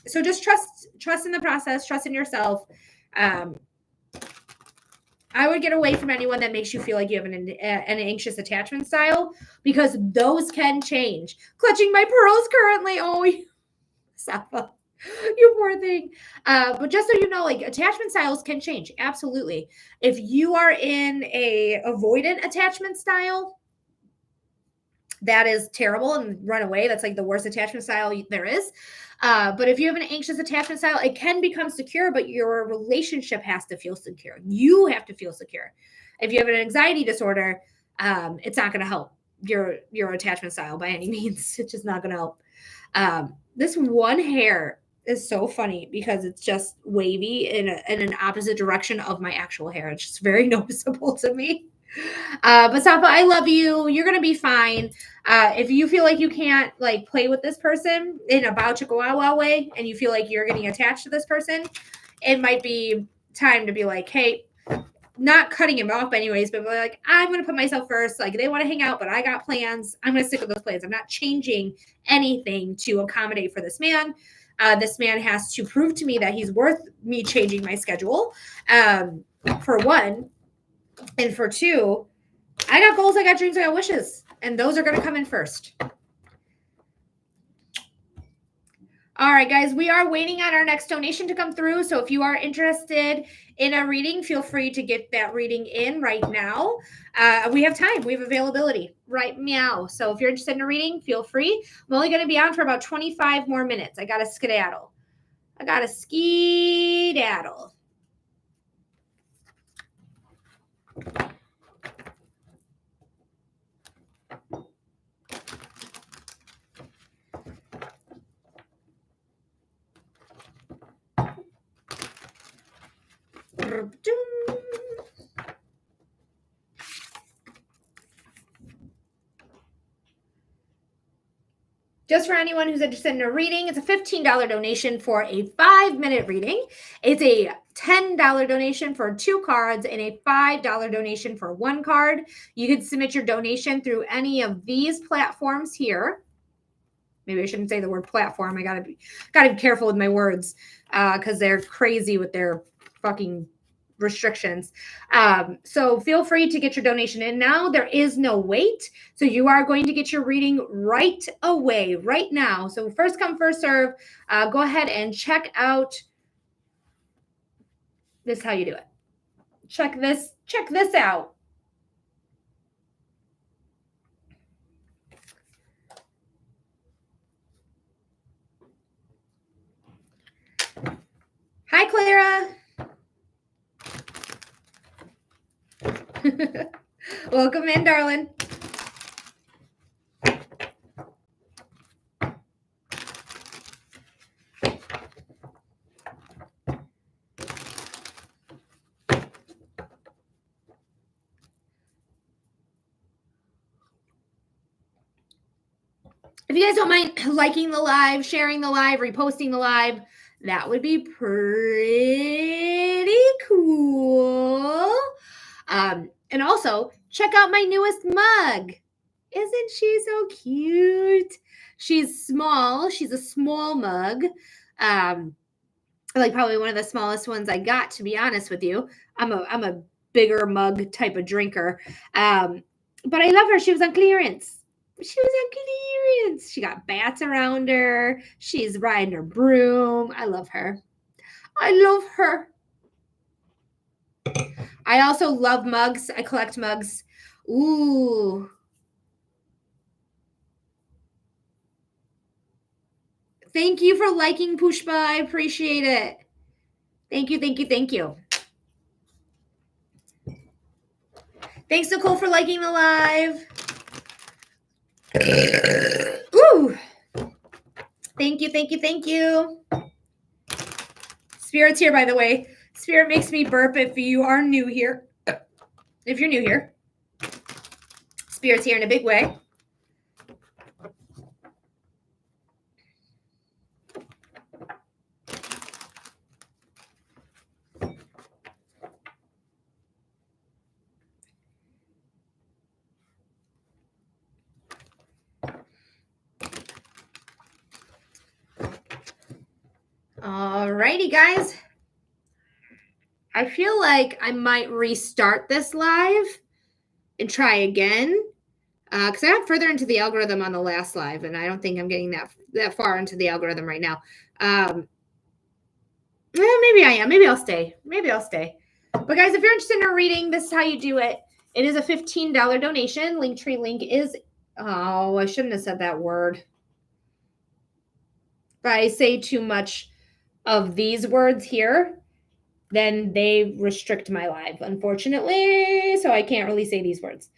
So just trust in the process, trust in yourself. I would get away from anyone that makes you feel like you have an anxious attachment style, because those can change. Clutching my pearls currently. Oh, Safa, you poor thing. But just so you know, like, attachment styles can change. Absolutely. If you are in a avoidant attachment style, that is terrible, and run away. That's like the worst attachment style there is. But if you have an anxious attachment style, it can become secure, but your relationship has to feel secure. You have to feel secure. If you have an anxiety disorder, it's not going to help your attachment style by any means. It's just not going to help. This one hair is so funny because it's just wavy in an opposite direction of my actual hair. It's just very noticeable to me. But Safa, I love you. You're going to be fine. If you feel like you can't like play with this person in a bao chikawawa way, and you feel like you're getting attached to this person, it might be time to be like, hey, not cutting him off anyways, but like, I'm going to put myself first. Like, they want to hang out, but I got plans. I'm going to stick with those plans. I'm not changing anything to accommodate for this man. This man has to prove to me that he's worth me changing my schedule, for one. And for two, I got goals, I got dreams, I got wishes. And those are going to come in first. All right, guys, we are waiting on our next donation to come through. So if you are interested in a reading, feel free to get that reading in right now. We have time. We have availability right now. So if you're interested in a reading, feel free. I'm only going to be on for about 25 more minutes. I got to skedaddle. Just for anyone who's interested in a reading, it's a $15 donation for a 5-minute reading. It's a $10 donation for 2 cards and a $5 donation for 1 card. You can submit your donation through any of these platforms here. Maybe I shouldn't say the word platform. I gotta be careful with my words, because they're crazy with their fucking restrictions. So feel free to get your donation in now. There is no wait. So you are going to get your reading right away, right now. So first come, first serve. Go ahead and check out. This is how you do it. Check this out. Hi, Clara. Welcome in, darling. If you guys don't mind liking the live, sharing the live, reposting the live, that would be pretty cool. And also, check out my newest mug. Isn't she so cute? She's small. She's a small mug. Like probably one of the smallest ones I got, to be honest with you. I'm a bigger mug type of drinker. But I love her. She was on clearance. She got bats around her. She's riding her broom. I love her. I also love mugs. I collect mugs. Ooh. Thank you for liking, Pushpa. I appreciate it. Thank you. Thanks, Nicole, for liking the live. Ooh. Thank you. Spirit's here, by the way. Spirit makes me burp if you are new here. If you're new here. Spirit's here in a big way. Alrighty, guys. I feel like I might restart this live and try again because I got further into the algorithm on the last live, and I don't think I'm getting that far into the algorithm right now. Maybe I am. Maybe I'll stay. But guys, if you're interested in a reading, this is how you do it. It is a $15 donation. Linktree link is, oh, I shouldn't have said that word. If I say too much of these words here, then they restrict my live, unfortunately. So I can't really say these words.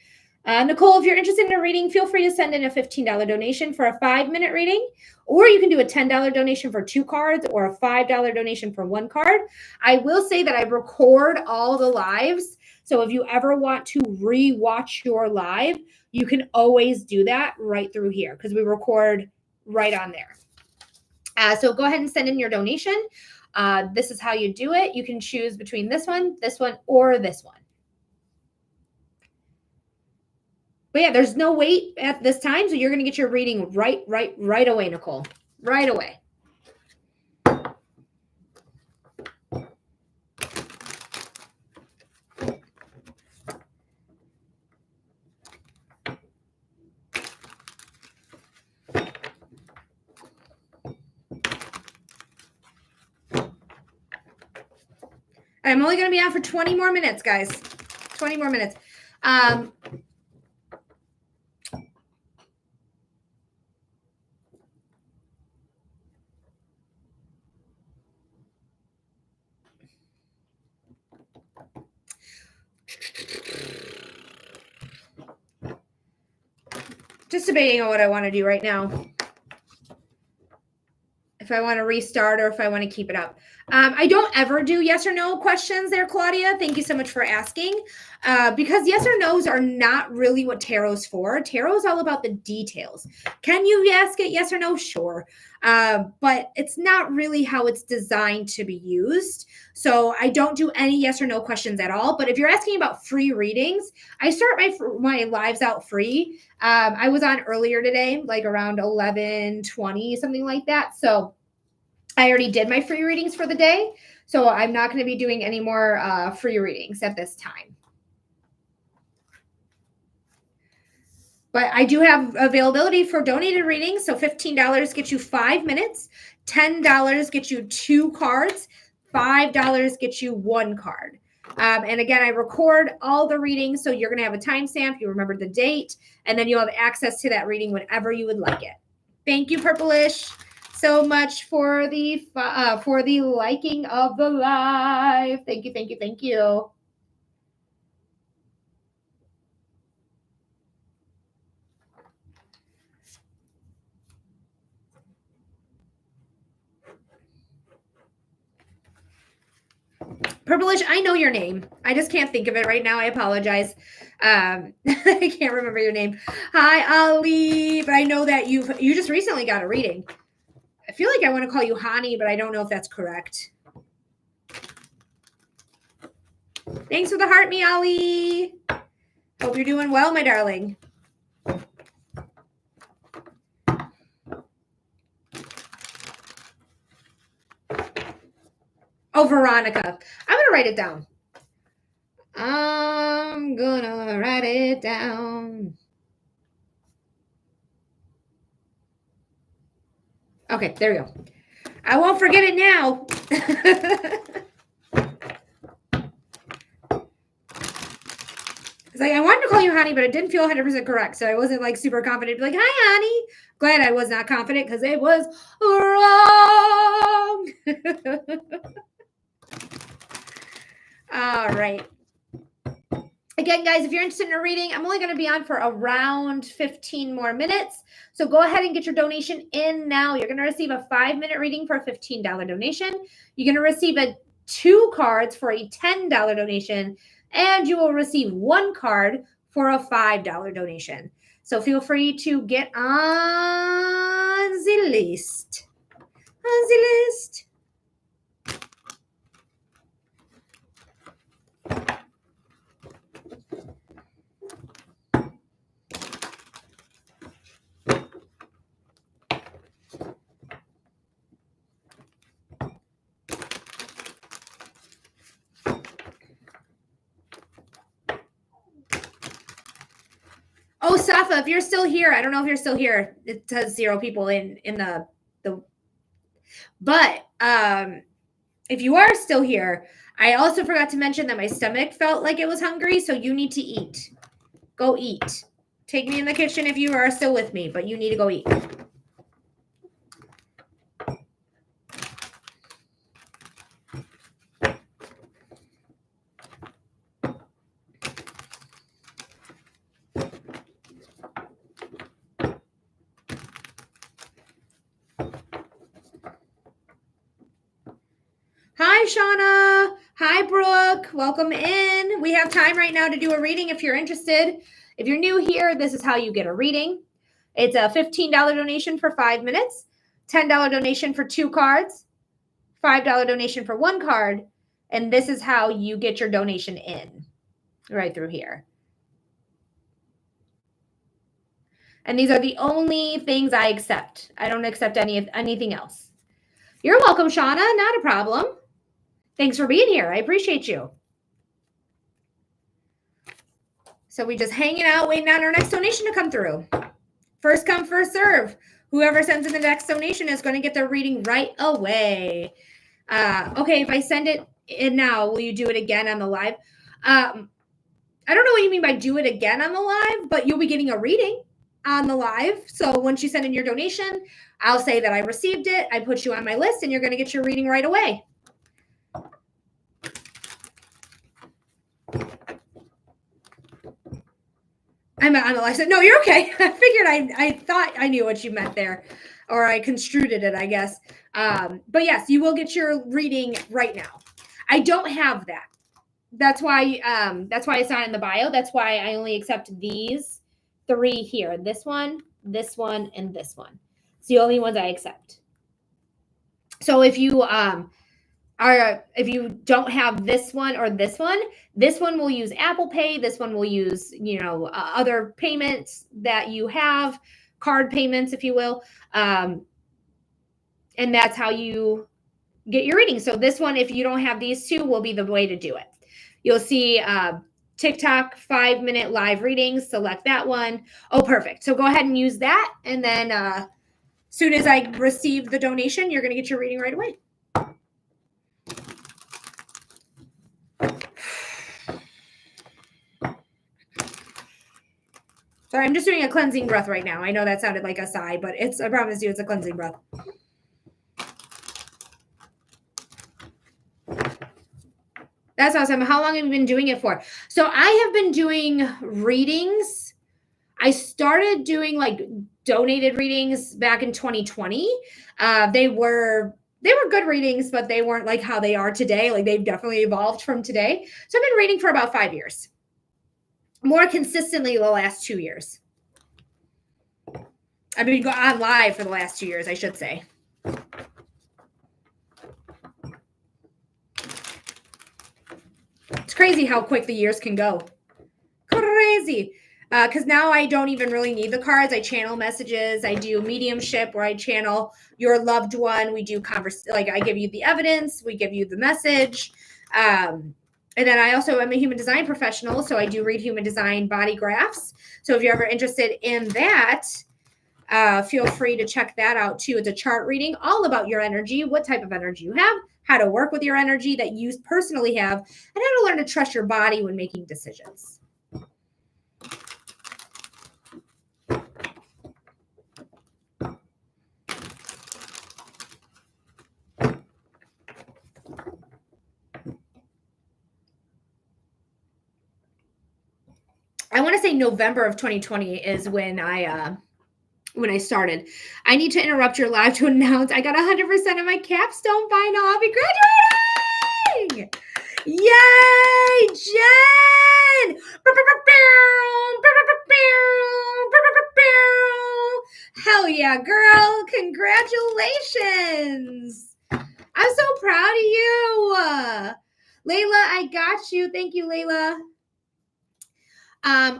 Nicole, if you're interested in a reading, feel free to send in a $15 donation for a 5-minute reading, or you can do a $10 donation for 2 cards or a $5 donation for 1 card. I will say that I record all the lives. So if you ever want to re-watch your live, you can always do that right through here because we record right on there. So go ahead and send in your donation. This is how you do it. You can choose between this one, or this one. But yeah, there's no wait at this time, so you're going to get your reading right away, Nicole. Right away. I'm only going to be on for 20 more minutes, guys. 20 more minutes. Just debating on what I want to do right now. If I want to restart or if I want to keep it up. I don't ever do yes or no questions there, Claudia. Thank you so much for asking. Because yes or no's are not really what tarot's for. Tarot's all about the details. Can you ask it yes or no? Sure. But it's not really how it's designed to be used. So I don't do any yes or no questions at all. But if you're asking about free readings, I start my lives out free. I was on earlier today, like around 11:20, something like that. So I already did my free readings for the day. So I'm not going to be doing any more free readings at this time. But I do have availability for donated readings. So $15 gets you 5 minutes. $10 gets you 2 cards. $5 gets you 1 card. And again, I record all the readings. So you're going to have a timestamp. You remember the date. And then you'll have access to that reading whenever you would like it. Thank you, Purplish, so much for the liking of the live. Thank you. Purplish, I know your name. I just can't think of it right now. I apologize. I can't remember your name. Hi, Ali. But I know that you just recently got a reading. I feel like I want to call you Hani, but I don't know if that's correct. Thanks for the heart, me, Ali. Hope you're doing well, my darling. Oh, Veronica. I'm going to write it down. I'm going to write it down. Okay, there we go. I won't forget it now. It's like I wanted to call you Honey, but it didn't feel 100% correct. So I wasn't like super confident. Be like, hi, Honey. Glad I was not confident because it was wrong. All right. Again, guys, if you're interested in a reading, I'm only going to be on for around 15 more minutes. So go ahead and get your donation in now. You're going to receive a 5-minute reading for a $15 donation. You're going to receive 2 cards for a $10 donation. And you will receive 1 card for a $5 donation. So feel free to get on the list. On the list. Oh, Safa, if you're still here, I don't know if you're still here. It says 0 people in the but if you are still here, I also forgot to mention that my stomach felt like it was hungry, so you need to eat. Go eat. Take me in the kitchen if you are still with me, but you need to go eat. Hi, Shauna. Hi, Brooke. Welcome in. We have time right now to do a reading if you're interested. If you're new here, this is how you get a reading. It's a $15 donation for 5 minutes, $10 donation for 2 cards, $5 donation for 1 card, and this is how you get your donation in, right through here. And these are the only things I accept. I don't accept anything else. You're welcome, Shauna. Not a problem. Thanks for being here. I appreciate you. So we just hanging out, waiting on our next donation to come through. First come, first serve. Whoever sends in the next donation is going to get their reading right away. Okay, if I send it in now, will you do it again on the live? I don't know what you mean by do it again on the live, but you'll be getting a reading on the live. So once you send in your donation, I'll say that I received it. I put you on my list and you're going to get your reading right away. I'm on the live. No, you're okay. I figured I thought I knew what you meant there, or I construed it, I guess. But yes, you will get your reading right now. I don't have that. That's why it's not in the bio. That's why I only accept these 3 here. This one, and this one. It's the only ones I accept. So if you if you don't have this one or this one will use Apple Pay. This one will use, other payments that you have, card payments, if you will. And that's how you get your reading. So this one, if you don't have these 2, will be the way to do it. You'll see TikTok 5-minute live readings. Select that one. Oh, perfect. So go ahead and use that. And then as soon as I receive the donation, you're going to get your reading right away. Sorry, I'm just doing a cleansing breath right now. I know that sounded like a sigh, but I promise you it's a cleansing breath. That's awesome. How long have you been doing it for? So I have been doing readings. I started doing donated readings back in 2020. They were good readings, but they weren't like how they are today. They've definitely evolved from today. So I've been reading for about 5 years. More consistently the last 2 years. I've been going on live for the last 2 years, I should say. It's crazy how quick the years can go. Crazy. Because now I don't even really need the cards. I channel messages. I do mediumship where I channel your loved one. We do I give you the evidence. We give you the message. And then I also am a human design professional, so I do read human design body graphs. So if you're ever interested in that, feel free to check that out too. It's a chart reading all about your energy, what type of energy you have, how to work with your energy that you personally have, and how to learn to trust your body when making decisions. I want to say November of 2020 is when I started. I need to interrupt your live to announce I got 100% of my capstone by now. I'll be graduating! Yay, Jen! Hell yeah, girl. Congratulations. I'm so proud of you. Layla, I got you. Thank you, Layla.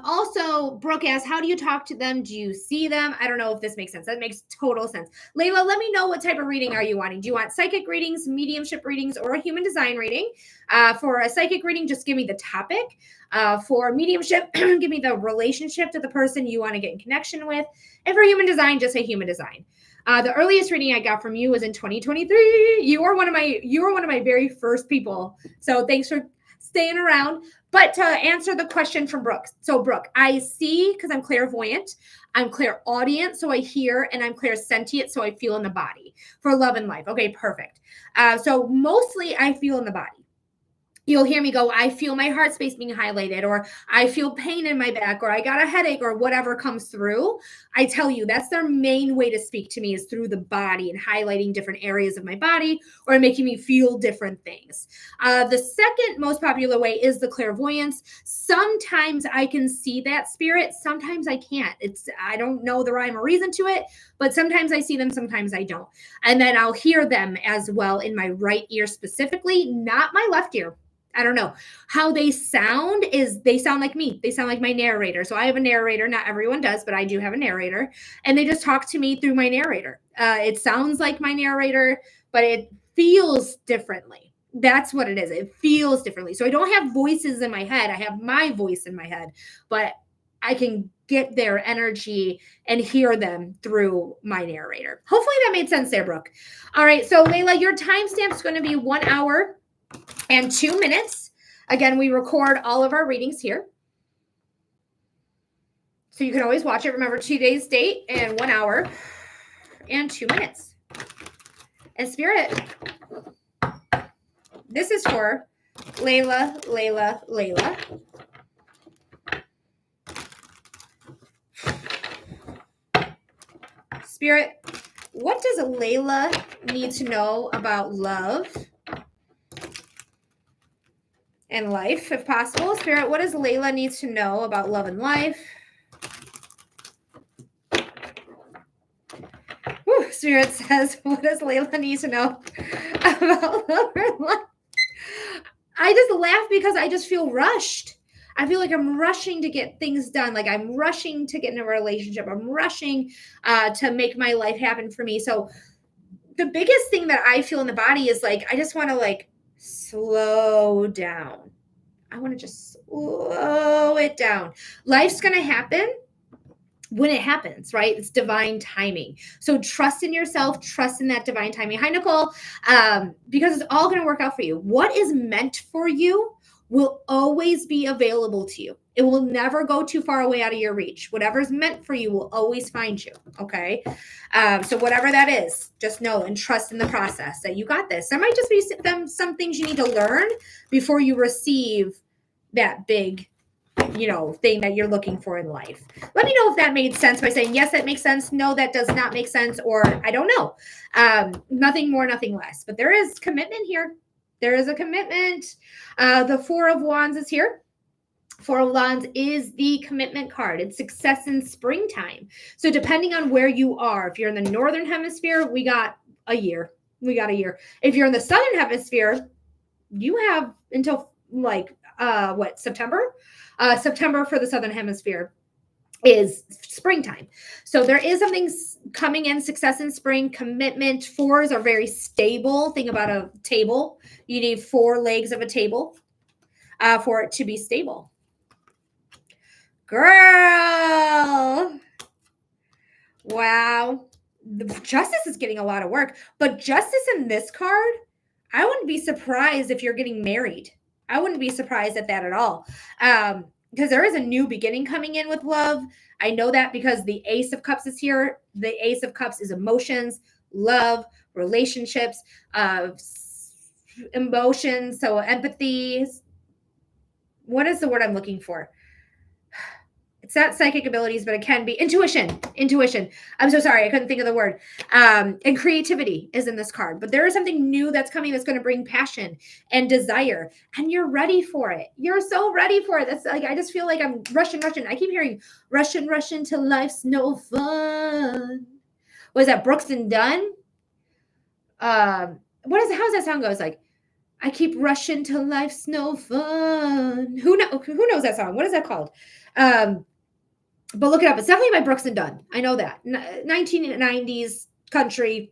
Also, Brooke asks, how do you talk to them? Do you see them? I don't know if this makes sense. That makes total sense. Layla, let me know what type of reading are you wanting? Do you want psychic readings, mediumship readings, or a human design reading? For a psychic reading, just give me the topic. For mediumship, give me the relationship to the person you want to get in connection with. And for human design, just say human design. The earliest reading I got from you was in 2023. You were one of my very first people. So thanks for staying around. But to answer the question from Brooke, so Brooke, I see because I'm clairvoyant, I'm clairaudient, so I hear, and I'm clairsentient, so I feel in the body for love and life. Okay, perfect. So mostly I feel in the body. You'll hear me go, I feel my heart space being highlighted, or I feel pain in my back, or I got a headache, or whatever comes through. I tell you, that's their main way to speak to me is through the body and highlighting different areas of my body or making me feel different things. The second most popular way is the clairvoyance. Sometimes I can see that spirit. Sometimes I can't. I don't know the rhyme or reason to it, but sometimes I see them, sometimes I don't. And then I'll hear them as well in my right ear specifically, not my left ear. I don't know how they sound they sound like me. They sound like my narrator. So I have a narrator. Not everyone does, but I do have a narrator, and they just talk to me through my narrator. It sounds like my narrator, but it feels differently. That's what it is. It feels differently. So I don't have voices in my head. I have my voice in my head, but I can get their energy and hear them through my narrator. Hopefully that made sense there, Brooke. All right. So Layla, your timestamp is going to be 1 hour and 2 minutes. Again, we record all of our readings here. So you can always watch it. Remember, today's date and 1 hour and 2 minutes. And Spirit, this is for Layla, Layla, Layla. Spirit, what does Layla need to know about love and life, if possible? Spirit, what does Layla need to know about love and life? Woo, Spirit says, what does Layla need to know about love and life? I just laugh because I just feel rushed. I feel like I'm rushing to get things done. Like I'm rushing to get in a relationship. I'm rushing to make my life happen for me. So the biggest thing that I feel in the body is like, I just want to like slow down. I want to just slow it down. Life's going to happen when it happens, right? It's divine timing. So trust in yourself, trust in that divine timing. Hi, Nicole. Because it's all going to work out for you. What is meant for you will always be available to you. It will never go too far away out of your reach. Whatever's meant for you will always find you. Okay. So whatever that is, just know and trust in the process that you got this. There might just be some things you need to learn before you receive that big thing that you're looking for in life. Let me know if that made sense by saying, yes, that makes sense. No, that does not make sense. Or I don't know. Nothing more, nothing less. But there is commitment here. There is a commitment. The Four of Wands is here. Four of Wands is the commitment card. It's success in springtime. So depending on where you are, if you're in the Northern Hemisphere, we got a year. If you're in the Southern Hemisphere, you have until September? September for the Southern Hemisphere is springtime. So there is something coming in, success in spring, commitment. Fours are very stable. Think about a table. You need 4 legs of a table for it to be stable. Girl. Wow. The Justice is getting a lot of work. But Justice in this card, I wouldn't be surprised if you're getting married. I wouldn't be surprised at that at all. Because there is a new beginning coming in with love. I know that because the Ace of Cups is here. The Ace of Cups is emotions, love, relationships, emotions, so empathy. What is the word I'm looking for? It's not psychic abilities, but it can be intuition. I'm so sorry. I couldn't think of the word. And creativity is in this card, but there is something new that's coming that's going to bring passion and desire, and you're ready for it. You're so ready for it. That's like, I just feel like I'm rushing. I keep hearing rushing till life's no fun. Was that Brooks and Dunn? How's that song goes? Like, I keep rushing till life's no fun. Who knows that song? What is that called? But look it up. It's definitely by Brooks and Dunn. I know that. 1990s country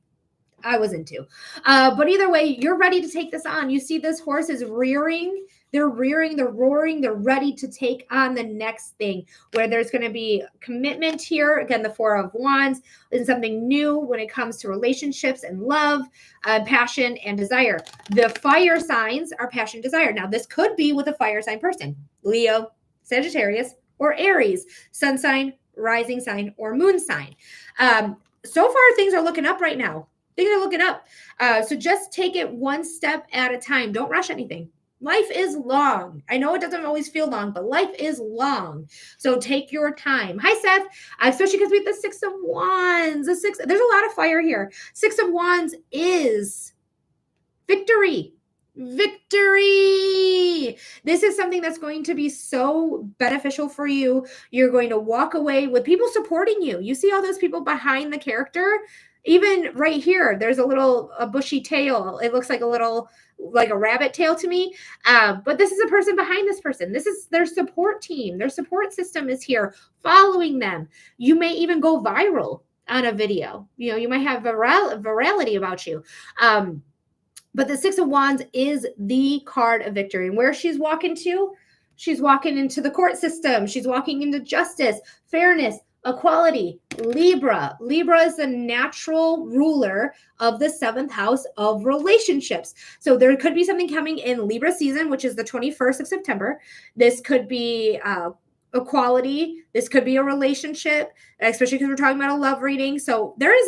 I was into. But either way, you're ready to take this on. You see this horse is rearing. They're rearing, they're roaring, they're ready to take on the next thing where there's going to be commitment here. Again, the Four of Wands is something new when it comes to relationships and love, passion, and desire. The fire signs are passion, desire. Now, this could be with a fire sign person, Leo, Sagittarius, or Aries, sun sign, rising sign, or moon sign. So far, things are looking up right now. Things are looking up. So just take it one step at a time. Don't rush anything. Life is long. I know it doesn't always feel long, but life is long. So take your time. Hi, Seth. Especially because we have the Six of Wands. There's a lot of fire here. Six of Wands is victory. Victory. This is something that's going to be so beneficial for you. You're going to walk away with people supporting you. You see all those people behind the character? Even right here, there's a bushy tail. It looks like a rabbit tail to me. But this is a person behind this person. This is their support team. Their support system is here following them. You may even go viral on a video. You might have virality about you. But the Six of Wands is the card of victory. And where she's walking to, she's walking into the court system. She's walking into justice, fairness, equality. Libra. Libra is the natural ruler of the 7th house of relationships. So there could be something coming in Libra season, which is the 21st of September. This could be equality. This could be a relationship, especially because we're talking about a love reading. So there's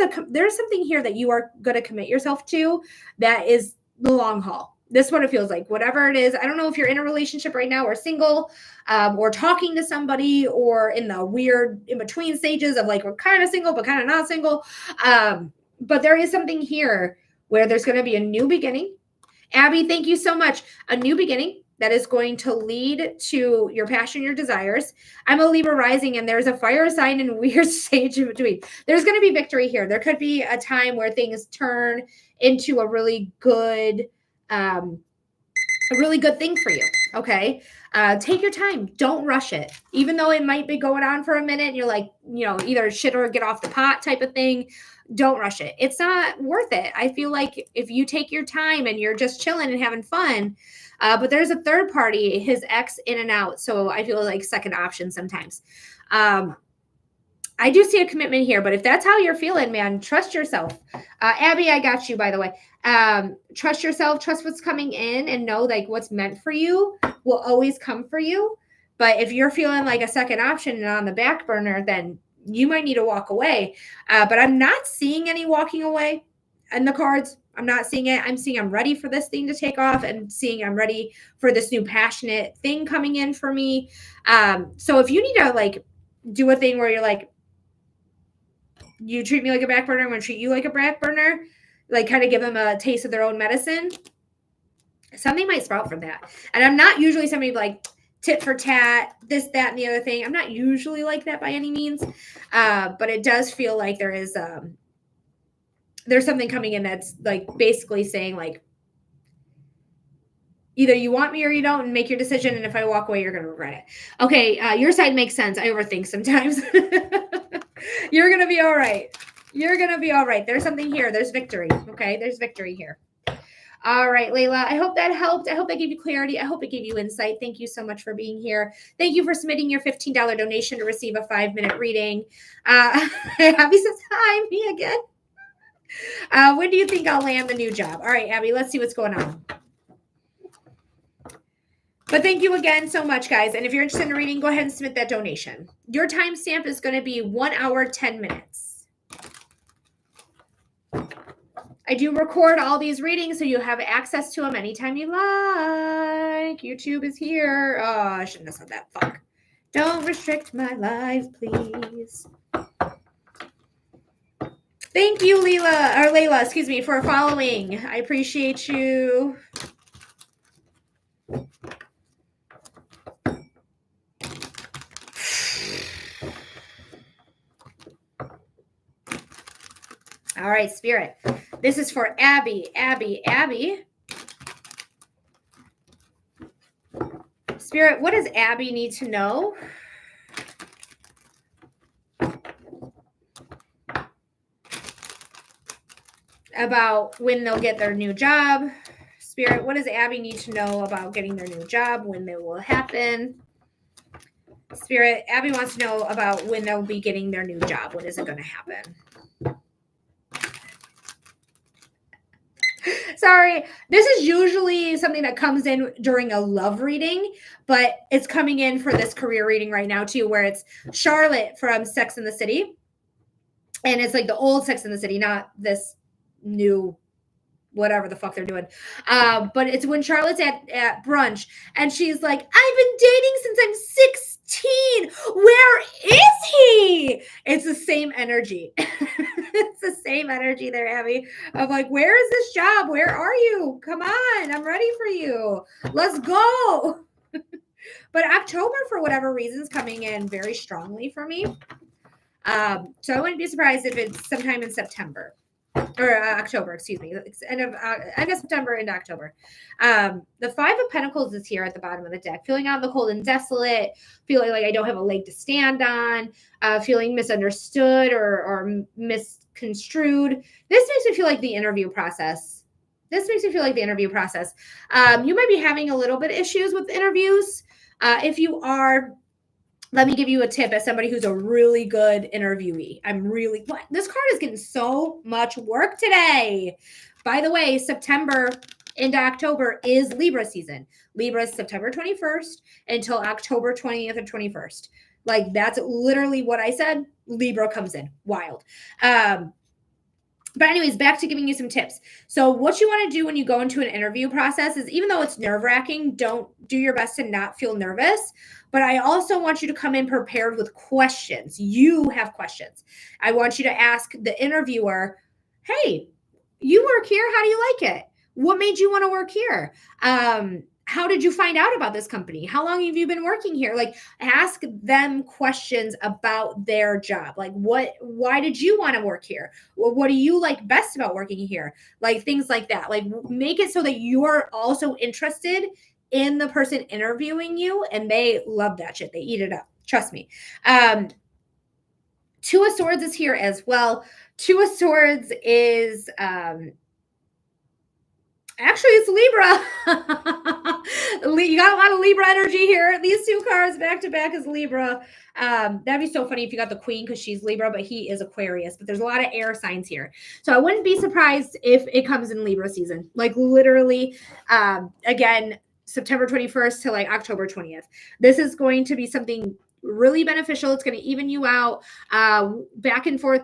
something here that you are going to commit yourself to that is the long haul. This is what it feels like. Whatever it is, I don't know if you're in a relationship right now or single, or talking to somebody, or in the weird in-between stages of like, we're kind of single, but kind of not single. But there is something here where there's going to be a new beginning. Abby, thank you so much. A new beginning that is going to lead to your passion, your desires. I'm a Libra rising, and there's a fire sign and weird stage in between. There's going to be victory here. There could be a time where things turn into a really good thing for you. Okay. Take your time. Don't rush it. Even though it might be going on for a minute and you're like, either shit or get off the pot type of thing. Don't rush it. It's not worth it. I feel like if you take your time and you're just chilling and having fun, but there's a third party, his ex in and out. So I feel like second option sometimes. I do see a commitment here, but if that's how you're feeling, man, trust yourself. Abby, I got you, by the way. Trust yourself, trust what's coming in, and know like what's meant for you will always come for you. But if you're feeling like a second option and on the back burner, then you might need to walk away. But I'm not seeing any walking away in the cards. I'm not seeing it. I'm seeing I'm ready for this thing to take off, and seeing I'm ready for this new passionate thing coming in for me. So if you need to like do a thing where you're like, you treat me like a back burner, I'm going to treat you like a back burner, like kind of give them a taste of their own medicine, something might sprout from that. And I'm not usually somebody like tit for tat, this, that, and the other thing. I'm not usually like that by any means. But it does feel like there's something coming in that's like basically saying like, either you want me or you don't, and make your decision. And if I walk away, you're going to regret it. Okay. Your side makes sense. I overthink sometimes. You're going to be all right. You're going to be all right. There's something here. There's victory. Okay. There's victory here. All right, Layla. I hope that helped. I hope that gave you clarity. I hope it gave you insight. Thank you so much for being here. Thank you for submitting your $15 donation to receive a 5-minute reading. Abby says, hi, me again. When do you think I'll land the new job? All right, Abby, let's see what's going on. But thank you again so much, guys. And if you're interested in a reading, go ahead and submit that donation. Your timestamp is going to be 1 hour, 10 minutes. I do record all these readings so you have access to them anytime you like. YouTube is here. Oh, I shouldn't have said that. Fuck. Don't restrict my life, please. Thank you, Layla, excuse me, for following. I appreciate you. All right, Spirit. This is for Abby. Spirit, what does Abby need to know? About when they'll get their new job. Spirit, what does Abby need to know about getting their new job, when it will happen? Spirit, Abby wants to know about when they'll be getting their new job. When is it going to happen? Sorry, this is usually something that comes in during a love reading, but it's coming in for this career reading right now too, where it's Charlotte from Sex and the City. And it's like the old Sex and the City, not this new whatever the fuck they're doing. But it's when Charlotte's at brunch and she's like, I've been dating since I'm 16. Where is he? It's the same energy. It's the same energy there, Abby. Of like, where is this job? Where are you? Come on, I'm ready for you. Let's go. But October, for whatever reason, is coming in very strongly for me. So I wouldn't be surprised if it's sometime in September. Or October, excuse me. It's end of September into October. The Five of Pentacles is here at the bottom of the deck. Feeling out in the cold and desolate, feeling like I don't have a leg to stand on, feeling misunderstood or misconstrued. This makes me feel like the interview process. You might be having a little bit of issues with interviews. If you are, let me give you a tip as somebody who's a really good interviewee. This card is getting so much work today. By the way, September into October is Libra season. Libra is September 21st until October 20th or 21st. Like, that's literally what I said. Libra comes in. Wild. But anyways, back to giving you some tips. So what you want to do when you go into an interview process is, even though it's nerve-wracking, don't do your best to not feel nervous. But I also want you to come in prepared with questions. You have questions. I want you to ask the interviewer, hey, you work here. How do you like it? What made you want to work here? How did you find out about this company? How long have you been working here? Like, ask them questions about their job. Like, why did you want to work here? What do you like best about working here? Like, things like that. Like, make it so that you're also interested in the person interviewing you, and they love that shit. They eat it up. Trust me. Two of Swords is here as well. Two of Swords is, actually, it's Libra. You got a lot of Libra energy here. These two cards back to back is Libra. That'd be so funny if you got the Queen, because she's Libra, but he is Aquarius. But there's a lot of air signs here. So I wouldn't be surprised if it comes in Libra season. Like, literally, again, September 21st to like October 20th. This is going to be something really beneficial. It's going to even you out, back and forth.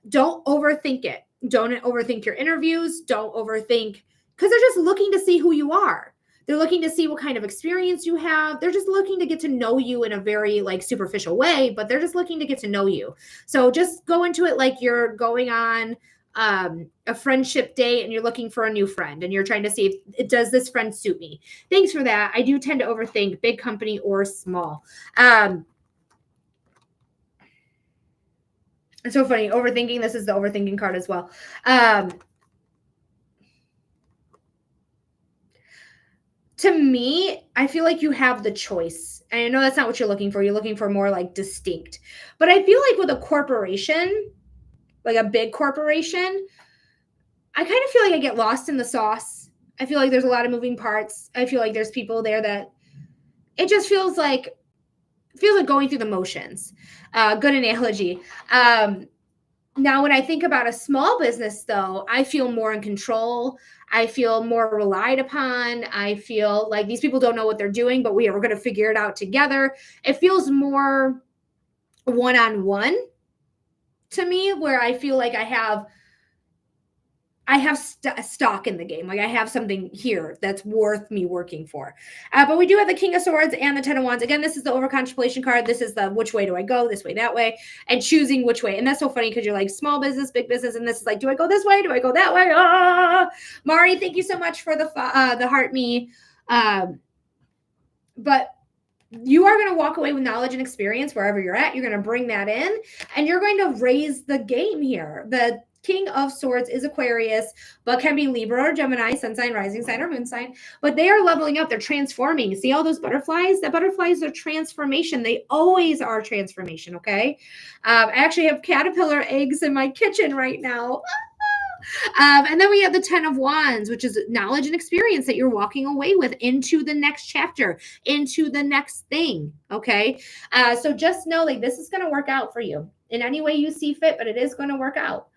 Don't overthink it. Don't overthink your interviews. Don't overthink, because they're just looking to see who you are. They're looking to see what kind of experience you have. They're just looking to get to know you in a very like superficial way, but they're just looking to get to know you. So just go into it like you're going on a friendship date and you're looking for a new friend and you're trying to see if does this friend suit me. Thanks for that. I do tend to overthink, big company or small. It's so funny. Overthinking. This is the overthinking card as well. To me, I feel like you have the choice. And I know that's not what you're looking for. You're looking for more like distinct. But I feel like with a corporation, like a big corporation, I kind of feel like I get lost in the sauce. I feel like there's a lot of moving parts. I feel like there's people there that it just feels like going through the motions. Good analogy. Now, when I think about a small business, though, I feel more in control. I feel more relied upon. I feel like these people don't know what they're doing, but we're going to figure it out together. It feels more one-on-one to me, where I feel like I have stock in the game. Like I have something here that's worth me working for. But we do have the King of Swords and the Ten of Wands. Again, this is the over contemplation card. This is the which way do I go? This way, that way, and choosing which way. And that's so funny because you're like small business, big business, and this is like, do I go this way? Do I go that way? Ah! Mari, thank you so much for the heart me. But you are going to walk away with knowledge and experience wherever you're at. You're going to bring that in and you're going to raise the game here. The King of Swords is Aquarius, but can be Libra or Gemini, sun sign, rising sign, or moon sign. But they are leveling up. They're transforming. See all those butterflies? The butterflies are transformation. They always are transformation, okay? I actually have caterpillar eggs in my kitchen right now. And then we have the 10 of Wands, which is knowledge and experience that you're walking away with into the next chapter, into the next thing. Okay. So just know like this is going to work out for you in any way you see fit, but it is going to work out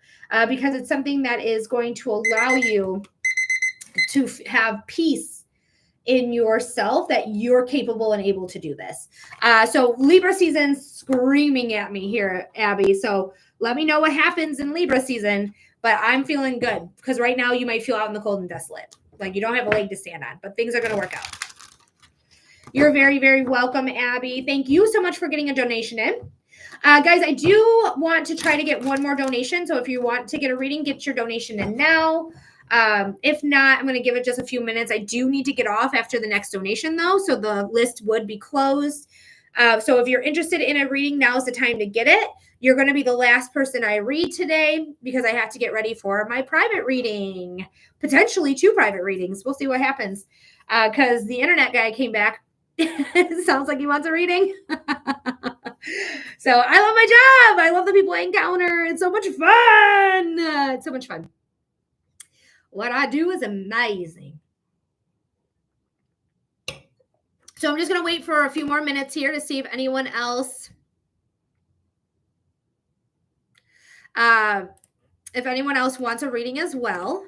because it's something that is going to allow you to have peace in yourself that you're capable and able to do this. So Libra season screaming at me here, Abby. So let me know what happens in Libra season. But I'm feeling good because right now you might feel out in the cold and desolate. Like you don't have a leg to stand on, but things are going to work out. You're very, very welcome, Abby. Thank you so much for getting a donation in. Guys, I do want to try to get one more donation. So if you want to get a reading, get your donation in now. If not, I'm going to give it just a few minutes. I do need to get off after the next donation though. So the list would be closed. So if you're interested in a reading, now's the time to get it. You're going to be the last person I read today because I have to get ready for my private reading, potentially 2 private readings. We'll see what happens because the internet guy came back. Sounds like he wants a reading. So I love my job. I love the people I encounter. It's so much fun. It's so much fun. What I do is amazing. So I'm just going to wait for a few more minutes here to see if anyone else wants a reading as well.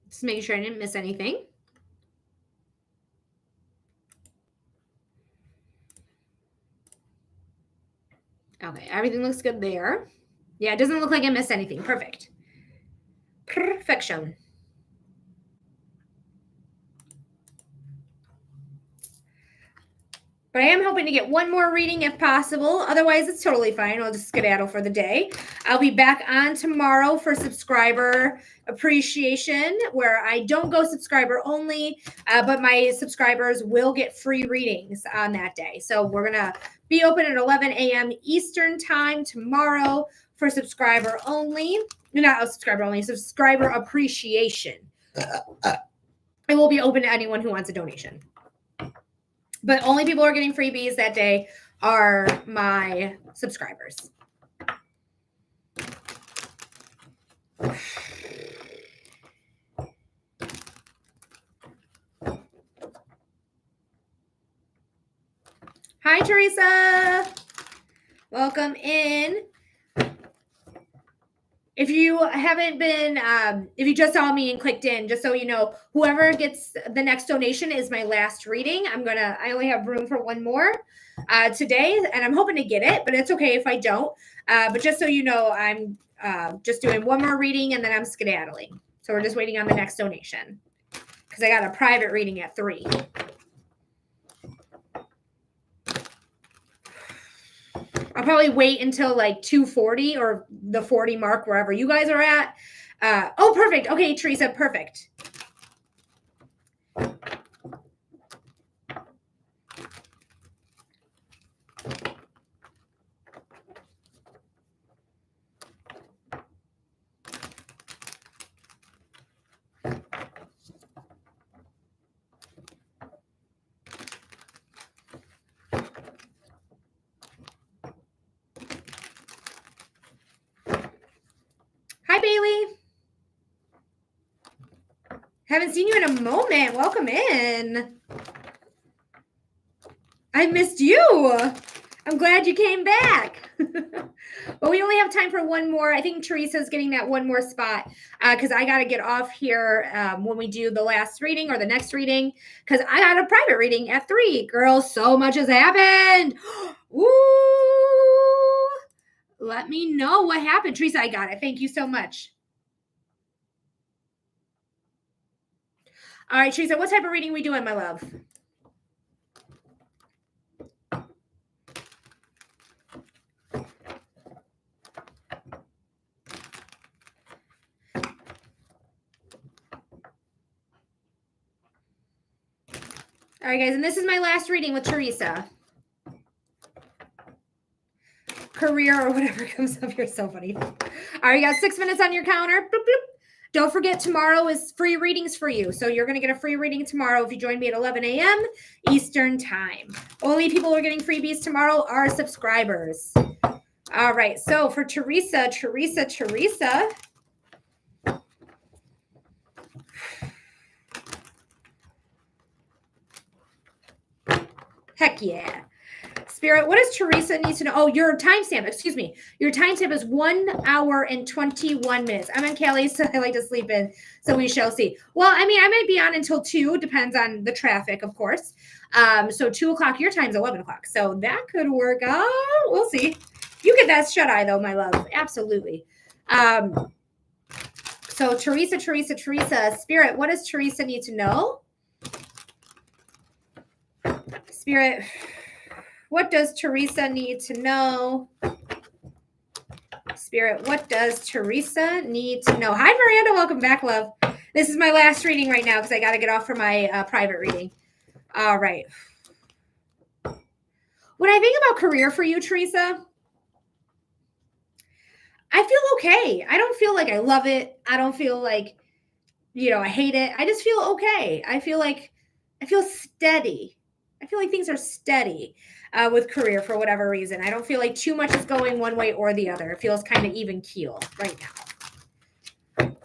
Just making sure I didn't miss anything. Okay, everything looks good there. Yeah, it doesn't look like I missed anything. Perfect. Perfection. But I am hoping to get one more reading if possible. Otherwise, it's totally fine. I'll just skedaddle for the day. I'll be back on tomorrow for subscriber appreciation, where I don't go subscriber only, but my subscribers will get free readings on that day. So we're going to be open at 11 a.m. Eastern time tomorrow for subscriber only. Not subscriber only, subscriber appreciation. It will be open to anyone who wants a donation. But only people who are getting freebies that day are my subscribers. Hi, Teresa. Welcome in. If you haven't been, if you just saw me and clicked in, just so you know, whoever gets the next donation is my last reading. I only have room for one more today, and I'm hoping to get it, but it's okay if I don't. But just so you know, I'm just doing one more reading and then I'm skedaddling. So we're just waiting on the next donation because I got a private reading at 3. I'll probably wait until like 2:40 or the 40 mark, wherever you guys are at. Oh, perfect. Okay, Teresa, perfect. Hi, Bailey. Haven't seen you in a moment. Welcome in. I missed you. I'm glad you came back. But we only have time for one more. I think Teresa's getting that one more spot because I got to get off here when we do the last reading or the next reading because I got a private reading at 3. Girls, so much has happened. Woo! Let me know what happened. Teresa, I got it. Thank you so much. All right, Teresa, what type of reading are we doing, my love? All right, guys, and this is my last reading with Teresa. Career or whatever comes up. You're so funny. All right, you got 6 minutes on your counter. Boop, boop. Don't forget, tomorrow is free readings for you. So you're going to get a free reading tomorrow if you join me at 11 a.m. Eastern time. Only people who are getting freebies tomorrow are subscribers. All right, so for Teresa. Heck yeah. Spirit, what does Teresa need to know? Oh, your timestamp, excuse me. Your timestamp is 1 hour and 21 minutes. I'm in Cali, so I like to sleep in, so we shall see. Well, I mean, I might be on until 2, depends on the traffic, of course. So 2 o'clock, your time's 11 o'clock. So that could work out. We'll see. You get that shut-eye, though, my love. Absolutely. So Teresa, Spirit, what does Teresa need to know? Spirit, what does Teresa need to know? Spirit, what does Teresa need to know? Hi, Miranda. Welcome back, love. This is my last reading right now because I got to get off for my private reading. All right. When I think about career for you, Teresa, I feel okay. I don't feel like I love it. I don't feel like, I hate it. I just feel okay. I feel steady. I feel like things are steady with career for whatever reason. I don't feel like too much is going one way or the other. It feels kind of even keel right now.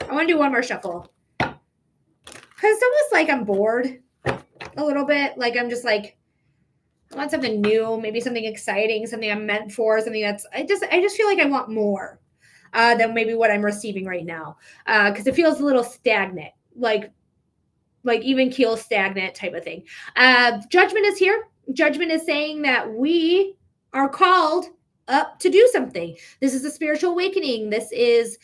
I want to do one more shuffle. Because it's almost like I'm bored a little bit. Like I'm just like, I want something new, maybe something exciting, something I'm meant for, something that's, I just feel like I want more than maybe what I'm receiving right now. Because it feels a little stagnant. Like even keel stagnant type of thing. Judgment is here. Judgment is saying that we are called up to do something. This is a spiritual awakening. This is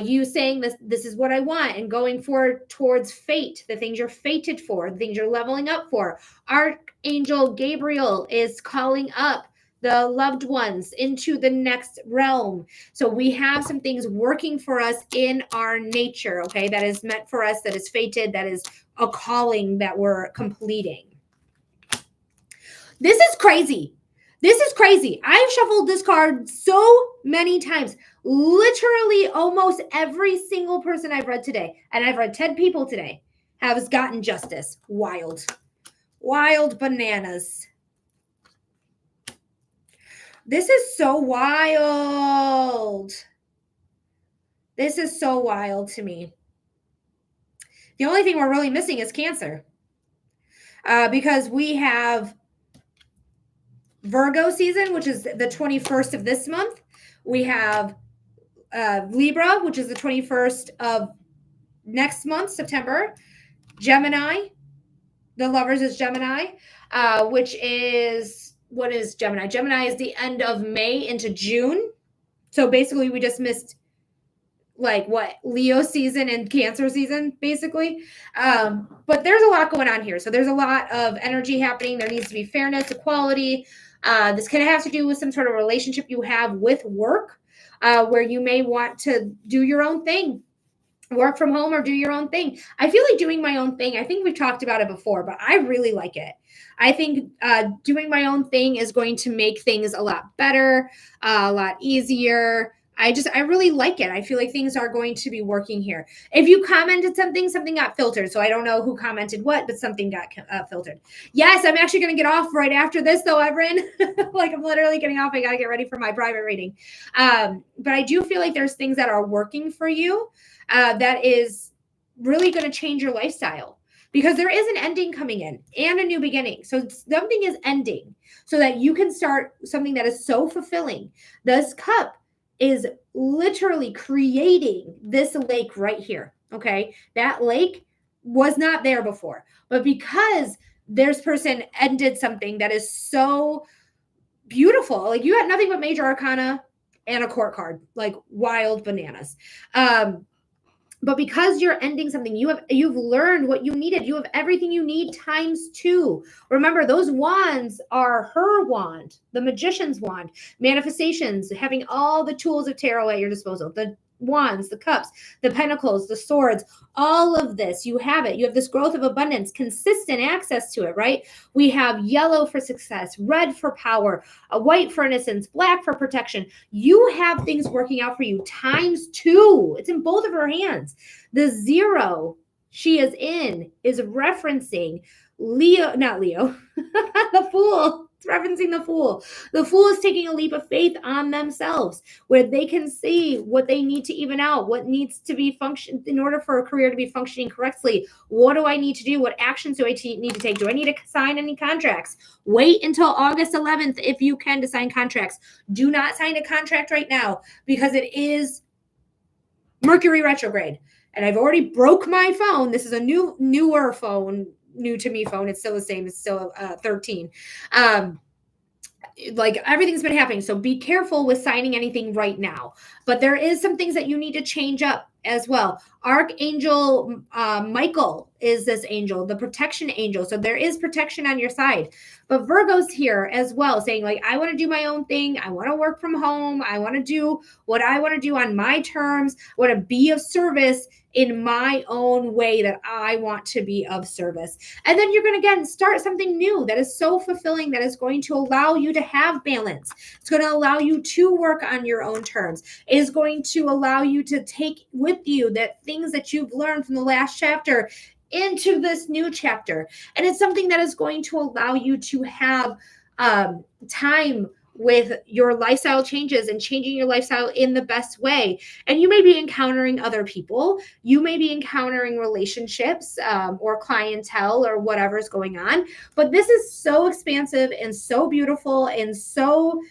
you saying this is what I want and going forward towards fate, the things you're fated for, the things you're leveling up for. Archangel Gabriel is calling up the loved ones into the next realm. So we have some things working for us in our nature, okay? That is meant for us, that is fated, that is a calling that we're completing. This is crazy. I've shuffled this card so many times. Literally almost every single person I've read today, and I've read 10 people today, has gotten justice. Wild bananas. This is so wild. This is so wild to me. The only thing we're really missing is Cancer. Because we have Virgo season, which is the 21st of this month. We have Libra, which is the 21st of next month, September. Gemini. The Lovers is Gemini, which is, what is Gemini? Gemini is the end of May into June. So basically we just missed Leo season and Cancer season, basically. But there's a lot going on here. So there's a lot of energy happening. There needs to be fairness, equality. This could have to do with some sort of relationship you have with work, where you may want to do your own thing, work from home or do your own thing. I feel like doing my own thing. I think we've talked about it before, but I really like it. I think doing my own thing is going to make things a lot better, a lot easier. I really like it. I feel like things are going to be working here. If you commented something got filtered. So I don't know who commented what, but something got filtered. Yes, I'm actually going to get off right after this though, Everin. Like I'm literally getting off. I got to get ready for my private reading. But I do feel like there's things that are working for you that is really going to change your lifestyle. because there is an ending coming in and a new beginning. So something is ending so that you can start something that is so fulfilling. This cup is literally creating this lake right here. Okay. That lake was not there before, but because this person ended something that is so beautiful, like you had nothing but major arcana and a court card, like wild bananas. But because you're ending something, you've learned what you needed. You have everything you need times 2. Remember, those wands are her wand, the magician's wand, manifestations, having all the tools of tarot at your disposal, the wands, the cups, the pentacles, the swords, all of this, you have it. You have this growth of abundance, consistent access to it, right? We have yellow for success, red for power, white for innocence, black for protection. You have things working out for you times 2. It's in both of her hands. The 0 she is in is referencing Leo, not Leo, the Fool. It's referencing the Fool. The Fool is taking a leap of faith on themselves where they can see what they need to even out, what needs to be function in order for a career to be functioning correctly. What do I need to do? What actions do I need to take? Do I need to sign any contracts? Wait until August 11th if you can to sign contracts. Do not sign a contract right now because it is Mercury retrograde. And I've already broke my phone. This is a newer phone, new to me phone. It's still the same. It's still 13. Like everything's been happening. So be careful with signing anything right now. But there is some things that you need to change up as well. Archangel Michael is this angel, the protection angel. So there is protection on your side. But Virgo's here as well, saying like, I want to do my own thing. I want to work from home. I want to do what I want to do on my terms. I want to be of service in my own way that I want to be of service. And then you're going to, again, start something new that is so fulfilling, that is going to allow you to have balance. It's going to allow you to work on your own terms. It is going to allow you to take with you that things that you've learned from the last chapter into this new chapter. And it's something that is going to allow you to have time with your lifestyle changes and changing your lifestyle in the best way. And you may be encountering other people. You may be encountering relationships or clientele or whatever's going on. But this is so expansive and so beautiful and so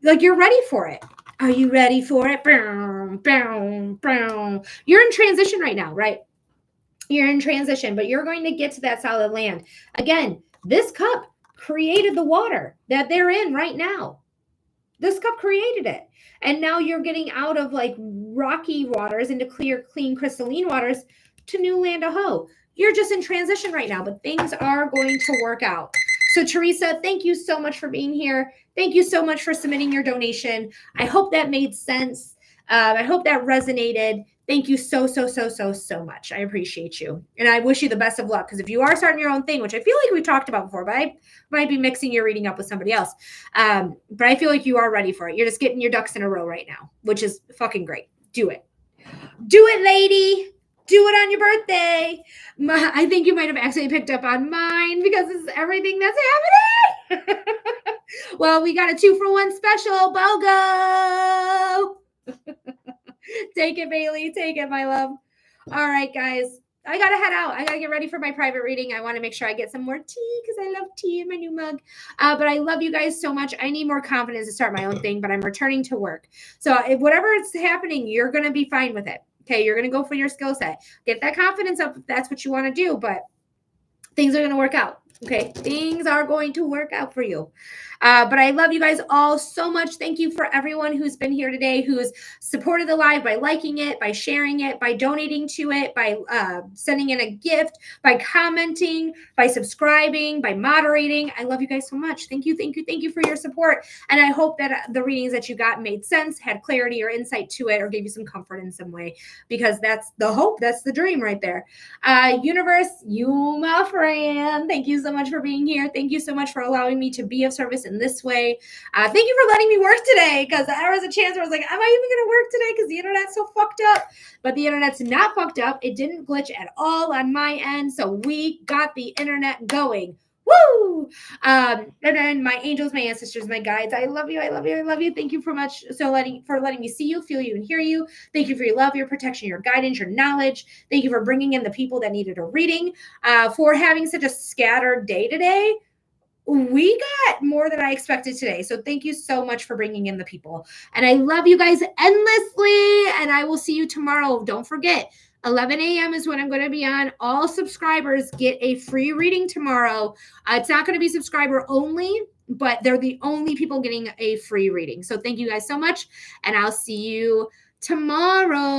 like you're ready for it. Are you ready for it? Boom, boom, boom. You're in transition right now, right? You're in transition, but you're going to get to that solid land. Again, this cup created the water that they're in right now. This cup created it. And now you're getting out of like rocky waters into clear, clean, crystalline waters to new land of ho. You're just in transition right now, but things are going to work out. So Teresa, thank you so much for being here. Thank you so much for submitting your donation. I hope that made sense. I hope that resonated. Thank you so much. I appreciate you. And I wish you the best of luck, because if you are starting your own thing, which I feel like we talked about before, but I might be mixing your reading up with somebody else. But I feel like you are ready for it. You're just getting your ducks in a row right now, which is fucking great. Do it. Do it, lady. Do it on your birthday. I think you might have actually picked up on mine because this is everything that's happening. Well, we got a 2-for-1 special. BOGO. Take it, Bailey. Take it, my love. All right, guys. I got to head out. I got to get ready for my private reading. I want to make sure I get some more tea because I love tea in my new mug. But I love you guys so much. I need more confidence to start my own thing, but I'm returning to work. So if whatever is happening, you're going to be fine with it. Okay, you're going to go for your skill set. Get that confidence up if that's what you want to do, but things are going to work out. Okay, things are going to work out for you. But I love you guys all so much. Thank you for everyone who's been here today, who's supported the live by liking it, by sharing it, by donating to it, by sending in a gift, by commenting, by subscribing, by moderating. I love you guys so much. Thank you for your support. And I hope that the readings that you got made sense, had clarity or insight to it, or gave you some comfort in some way, because that's the hope. That's the dream right there. Universe, you, my friend, thank you so much for being here. Thank you so much for allowing me to be of service in this way. Thank you for letting me work today, because there was a chance where I was like, am I even going to work today because the internet's so fucked up? But the internet's not fucked up. It didn't glitch at all on my end. So we got the internet going Woo! And then my angels, my ancestors, my guides, I love you. I love you. I love you. Thank you for letting me see you, feel you, and hear you. Thank you for your love, your protection, your guidance, your knowledge. Thank you for bringing in the people that needed a reading. For having such a scattered day today. We got more than I expected today. So thank you so much for bringing in the people. And I love you guys endlessly. And I will see you tomorrow. Don't forget, 11 a.m. is when I'm going to be on. All subscribers get a free reading tomorrow. It's not going to be subscriber only, but they're the only people getting a free reading. So thank you guys so much. And I'll see you tomorrow.